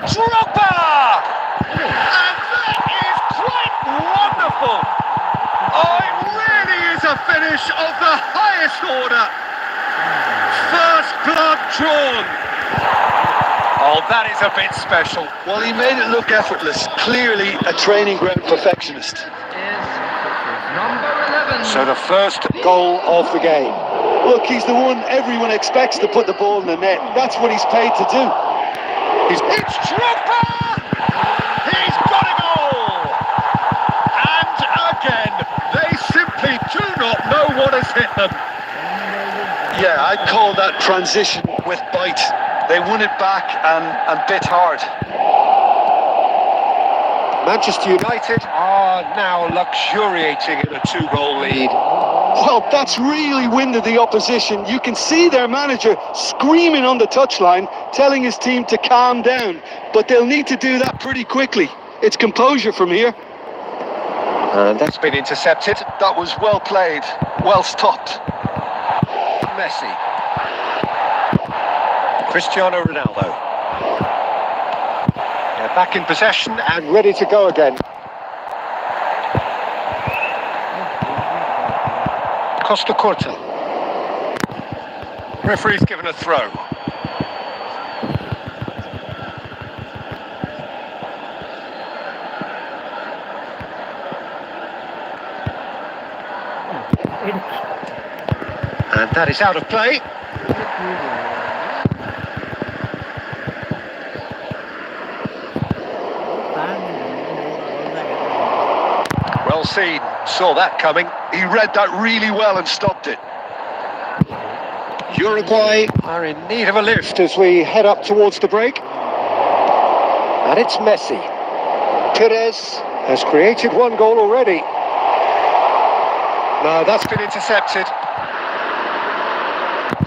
Drogba! And that is quite wonderful! Oh, it really is a finish of the highest order. First blood drawn. Oh, that is a bit special. Well, he made it look effortless. Clearly a training ground perfectionist. Is number 11. So the first goal of the game. Look, he's the one everyone expects to put the ball in the net. That's what he's paid to do. It's Drogba! He's got a goal! And again, they simply do not know what has hit them. Yeah, I'd call that transition with bite. They won it back and bit hard. Manchester United are now luxuriating in a 2-goal lead. Well, that's really winded the opposition. You can see their manager screaming on the touchline, telling his team to calm down. But they'll need to do that pretty quickly. It's composure from here. And that's been intercepted. That was well played, well stopped. Messi. Cristiano Ronaldo. They're back in possession and ready to go again. Costa Curta. Referee's given a throw. And that is out of play. Well seen, saw that coming. He read that really well and stopped it. Uruguay are in need of a lift as we head up towards the break. And it's Messi. Perez has created one goal already. No, that's been intercepted.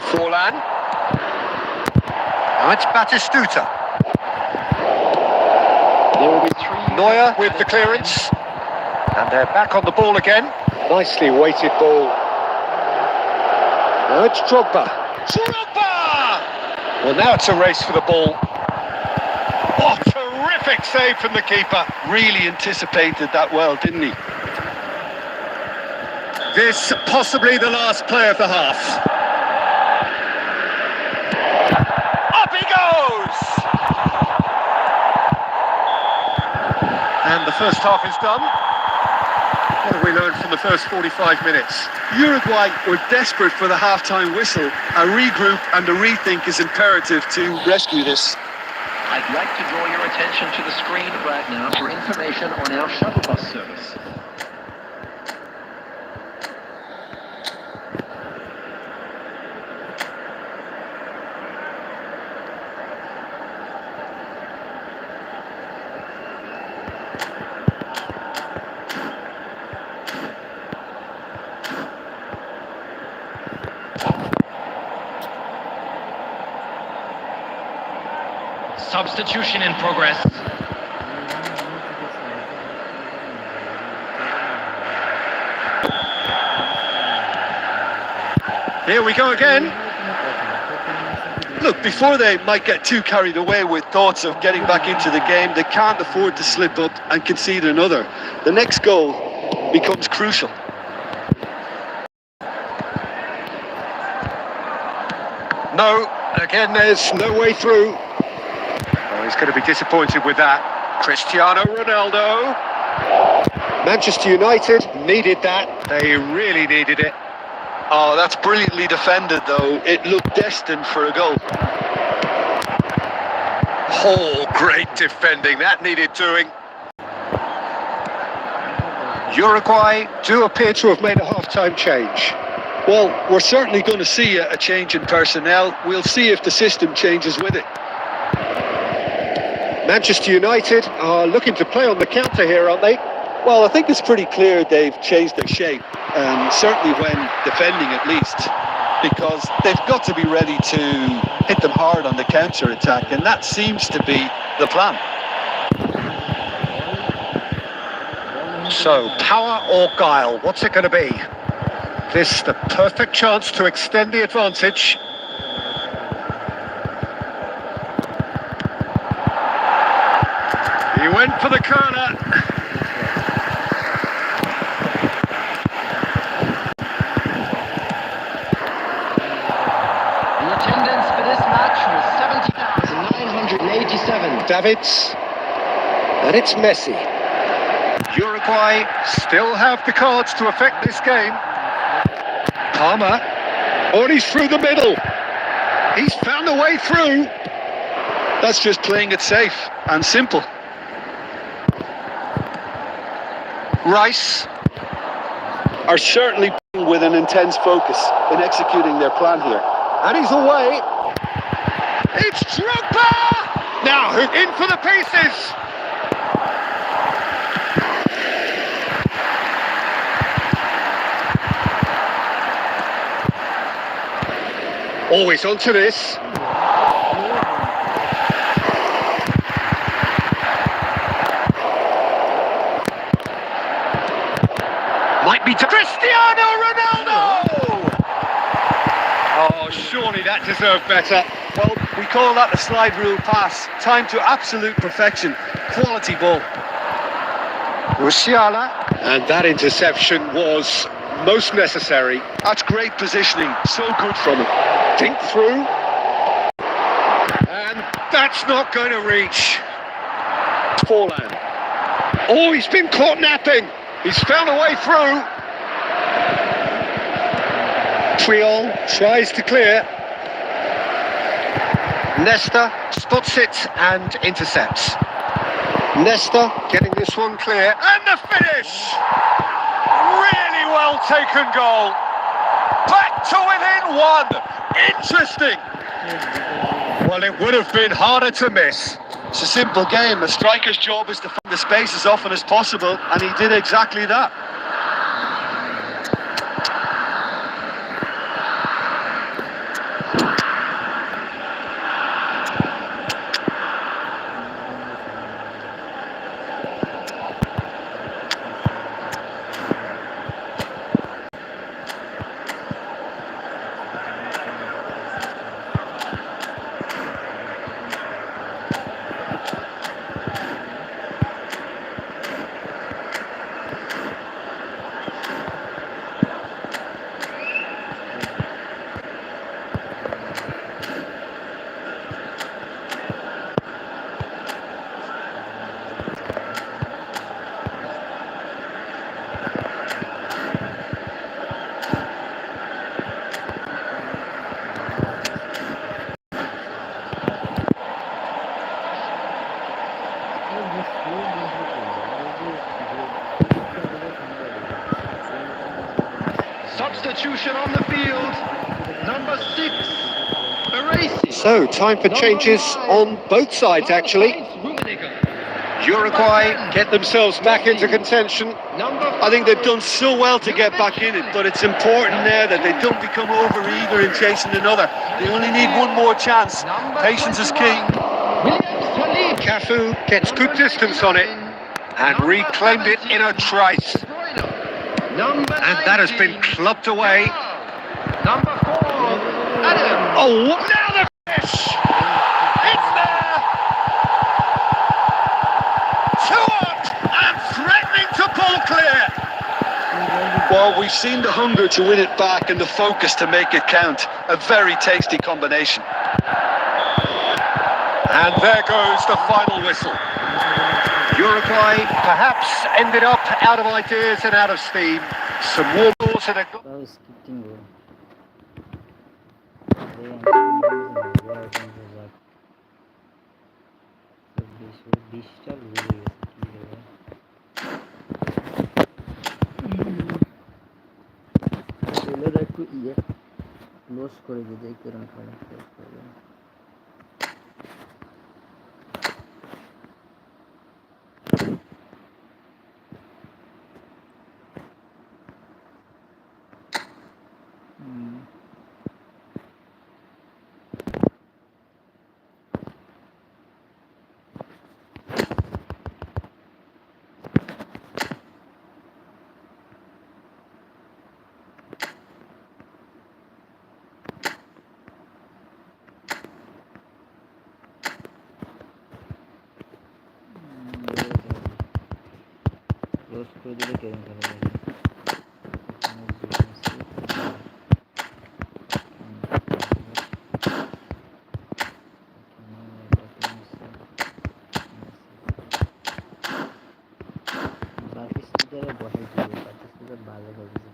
Forlan. Now it's Batistuta. There will be 3. Neuer with the clearance. And they're back on the ball again. Nicely weighted ball. Now it's Drogba. Drogba! Well, now it's a race for the ball. Oh, terrific save from the keeper. Really anticipated that well, didn't he? This possibly the last play of the half. Up he goes! And the first half is done. What have we learned from the first 45 minutes? Uruguay were desperate for the half-time whistle. A regroup and a rethink is imperative to rescue this. I'd like to draw your attention to the screen right now for information on our shuttle bus service. Substitution in progress. Here we go again. Look, before they might get too carried away with thoughts of getting back into the game, they can't afford to slip up and concede another. The next goal becomes crucial. No, again there's no way through. Oh, he's going to be disappointed with that. Cristiano Ronaldo. Manchester United needed that. They really needed it. Oh, that's brilliantly defended, though. It looked destined for a goal. Oh, great defending. That needed doing. Uruguay do appear to have made a half-time change. Well, we're certainly going to see a change in personnel. We'll see if the system changes with it. Manchester United are looking to play on the counter here, aren't they? Well, I think it's pretty clear they've changed their shape, certainly when defending at least, because they've got to be ready to hit them hard on the counter-attack, and that seems to be the plan. So, power or guile, what's it going to be? This the perfect chance to extend the advantage. Went for the corner. The attendance for this match was 70,987. Davids. And it's Messi. Uruguay still have the cards to affect this game. Palmer. Oh, and he's through the middle. He's found a way through. That's just playing it safe and simple. Rice are certainly with an intense focus in executing their plan here. And he's away. It's Drogba! Now, in for the pieces. Always onto this. Might be to Cristiano Ronaldo! Oh, surely that deserved better. Well, we call that the slide rule pass. Time to absolute perfection. Quality ball. Musiala. And that interception was most necessary. That's great positioning. So good from him. Think through. And that's not going to reach. Forlan. Oh, he's been caught napping. He's found a way through. Triol tries to clear. Nesta spots it and intercepts. Nesta getting this one clear. And the finish! Really well taken goal. Back to within one. Interesting. Well, it would have been harder to miss. It's a simple game. A striker's job is to find the space as often as possible, and he did exactly that. Substitution on the field. Number 6, Baresi. So, time for changes on both sides, actually. Uruguay get themselves back into contention. I think they've done so well to get back in it, but it's important now that they don't become over-eager in chasing another. They only need one more chance. Patience is key. Cafu gets good distance on it and reclaimed it in a trice. And that has been clubbed away. Number 4, Adam. Oh, now the finish! It's there! 2 up and threatening to pull clear. Well, we've seen the hunger to win it back and the focus to make it count. A very tasty combination. And there goes the final whistle. Uruguay perhaps ended up out of ideas and out of steam. Some more balls and a goal. That was skipting goal. Close করে দিতে এই কারণে খারাপ করবে close করে দিলে কেমন খেলা যাবে। বাকিস্তানের বসাই ছিল, বাকিস্তানের বাজে খেলতেছে।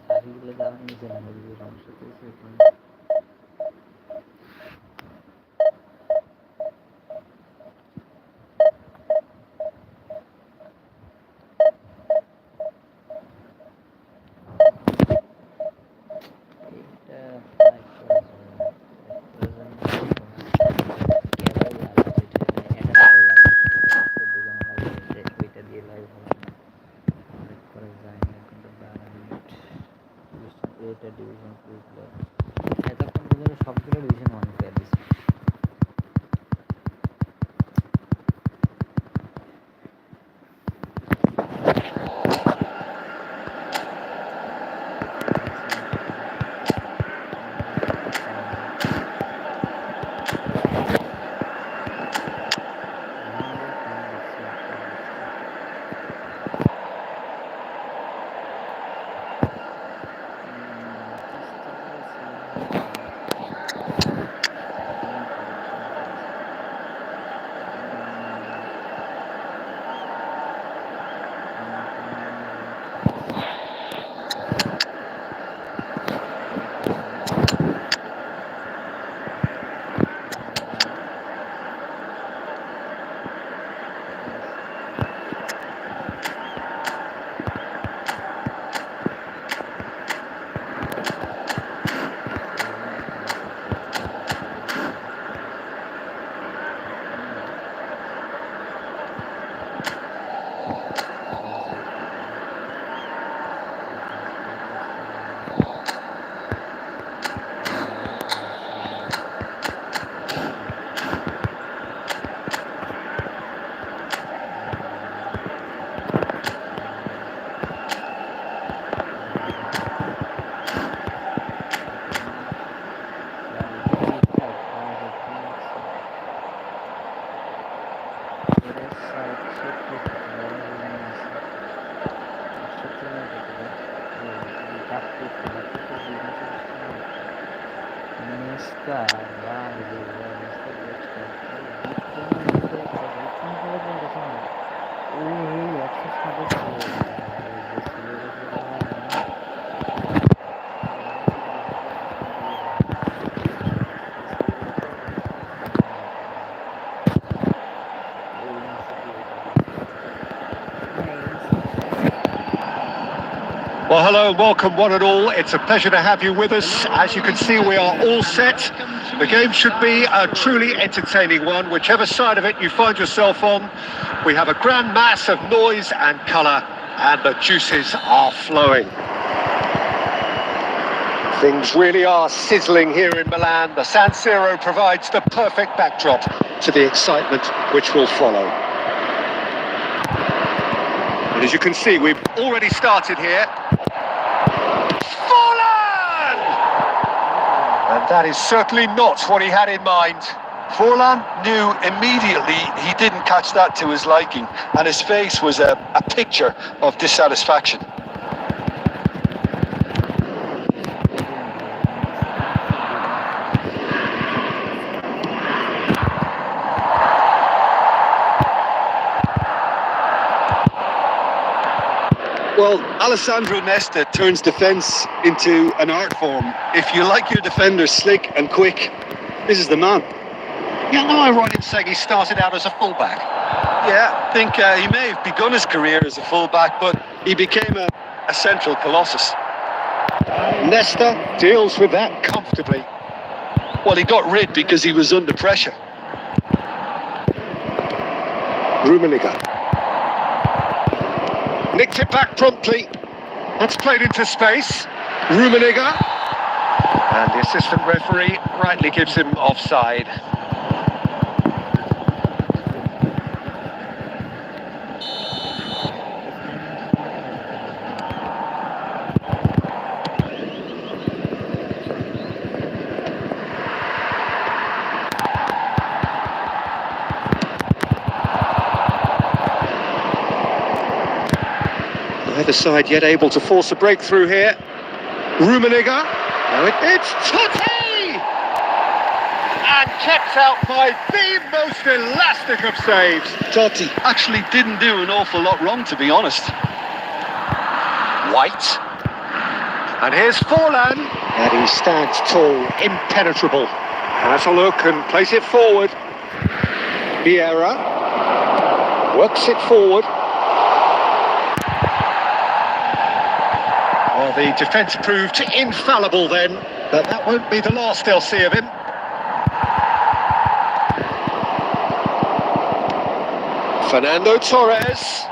থাকলে যাওয়ার নিচে না সমস্যা চলছে। সবগুলো ডিভিশন ওয়ান প্লেয়ার দিচ্ছে। Well, hello, welcome one and all. It's a pleasure to have you with us. As you can see, we are all set. The game should be a truly entertaining one, whichever side of it you find yourself on. We have a grand mass of noise and colour, and the juices are flowing. Things really are sizzling here in Milan. The San Siro provides the perfect backdrop to the excitement which will follow. And as you can see, we've already started here. Forlan! And that is certainly not what he had in mind. Forlan knew immediately he didn't catch that to his liking, and his face was a picture of dissatisfaction. Well, Alessandro Nesta turns defence into an art form. If you like your defenders slick and quick, this is the man. Yeah, am I right in saying he started out as a fullback? Yeah, I think he may have begun his career as a fullback, but he became a central colossus. Nesta deals with that comfortably. Well, he got rid because he was under pressure. Rummenigge nicked it back promptly. That's played into space. Rummenigge. And the assistant referee rightly gives him offside. Neither side yet able to force a breakthrough here. Rummenigge. No, it's Totti! And kept out by the most elastic of saves. Totti actually didn't do an awful lot wrong, to be honest. White. And here's Forlan. And he stands tall, impenetrable. Has a look and plays it forward. Vieira works it forward. Well, the defence proved infallible then, but that won't be the last they'll see of him. Fernando Torres.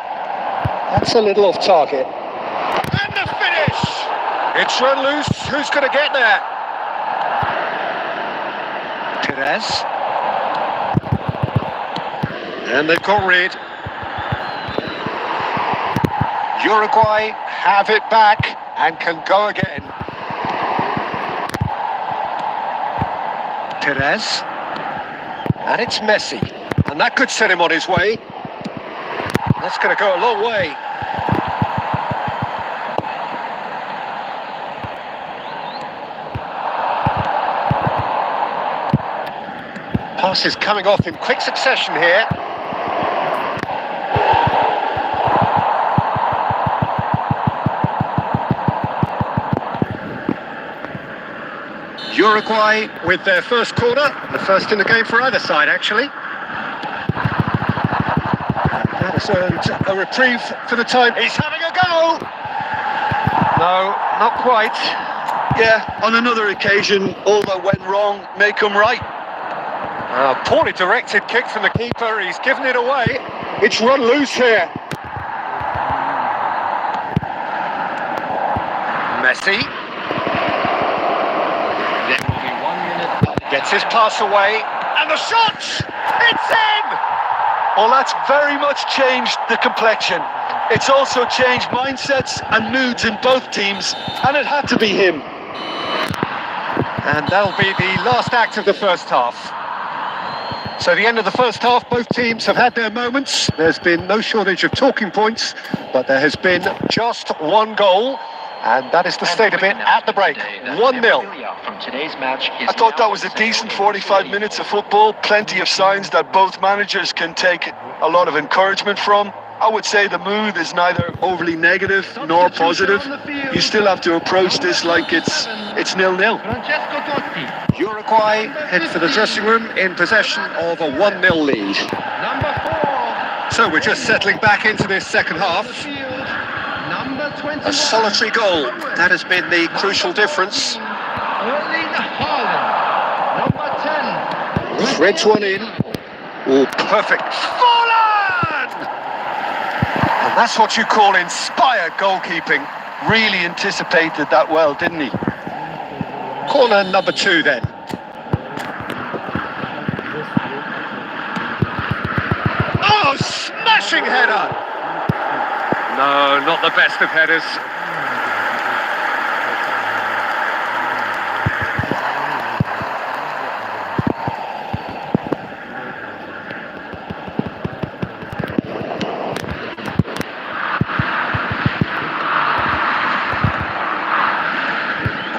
That's a little off target. And the finish! It's run loose. Who's going to get there? Perez. And they've got rid. Uruguay have it back and can go again. Perez. And it's Messi. And that could set him on his way. That's going to go a long way. Passes coming off in quick succession here. Uruguay with their first corner, the first in the game for either side actually. That's a reprieve for the time. He's having a go! No, not quite. Yeah, on another occasion, all that went wrong may come right. A poorly directed kick from the keeper, he's given it away. It's run loose here. Messi. There will be 1 minute. Gets his pass away, and the shot! It's in! Well, that's very much changed the complexion. It's also changed mindsets and moods in both teams, and it had to be him. And that'll be the last act of the first half. So the end of the first half, both teams have had their moments. There's been no shortage of talking points, but there has been just one goal, and that is the state of it at the break. 1-0. From today's match is I thought that was a decent 45 minutes of football. Plenty of signs that both managers can take a lot of encouragement from. I would say the mood is neither overly negative nor positive. You still have to approach this like it's 0-0. Francesco Totti. Uruguay head for the dressing room in possession of a 1-0 lead. Number 4. So we're just settling back into this second half. Number 21. A solitary goal, that has been the crucial difference. Erling Haaland. Number 10. Threads one in. Oh, perfect. Forlan! And that's what you call inspired goalkeeping. Really anticipated that well, didn't he? Corner number 2 then. Oh, smashing header! No, not the best of headers.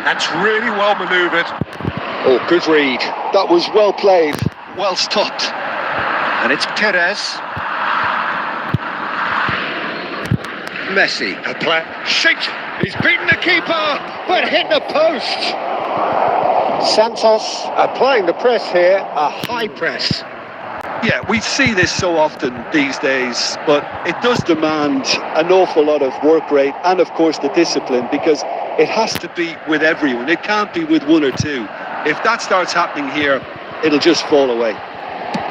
That's really well manoeuvred. Oh, good read. That was well played, well stopped. And it's Perez. Messi, a play. Shaped. He's beaten the keeper, but hit the post. Santos applying the press here, a high press. Yeah, we see this so often these days, but it does demand an awful lot of work rate and, of course, the discipline, because it has to be with everyone. It can't be with one or two. If that starts happening here, it'll just fall away.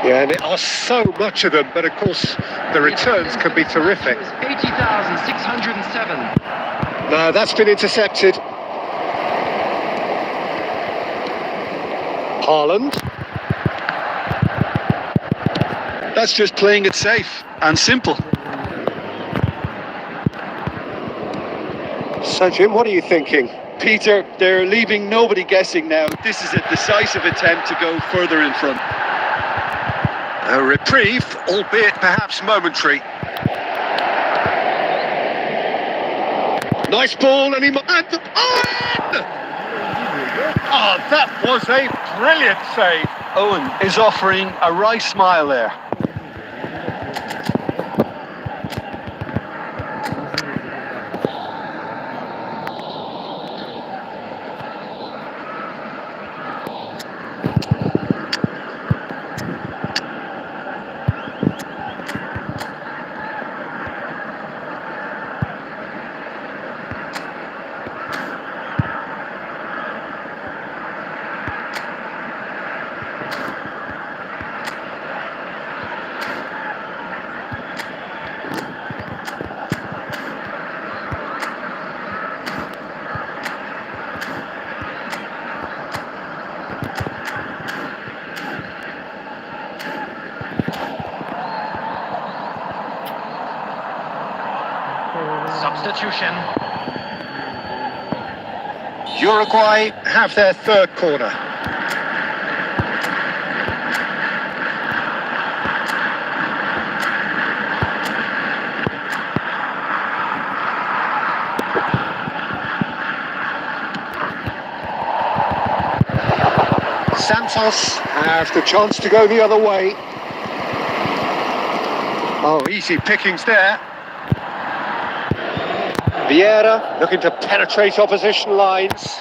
Yeah, and there are so much of them, but of course the returns can be terrific. 80,607. No, that's been intercepted. Haaland. That's just playing it safe and simple. So, Jim, what are you thinking? Peter, they're leaving nobody guessing now. This is a decisive attempt to go further in front. A reprieve, albeit perhaps momentary. Nice ball, and he might. And Owen! Oh, that was a brilliant save. Owen is offering a wry smile there. Substitution. Uruguay have their third corner. Santos have the chance to go the other way. Oh, easy pickings there. Vieira looking to penetrate opposition lines.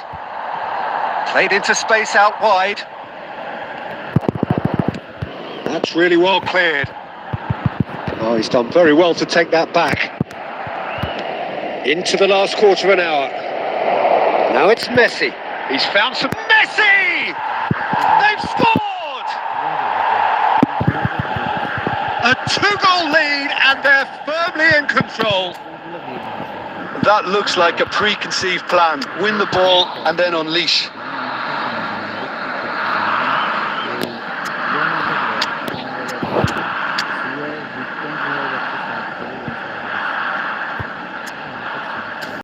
Played into space out wide. That's really well cleared. Oh, he's done very well to take that back. Into the last quarter of an hour. Now it's Messi. He's found some Messi! They've scored! A 2-goal lead and they're firmly in control. That looks like a preconceived plan. Win the ball and then unleash.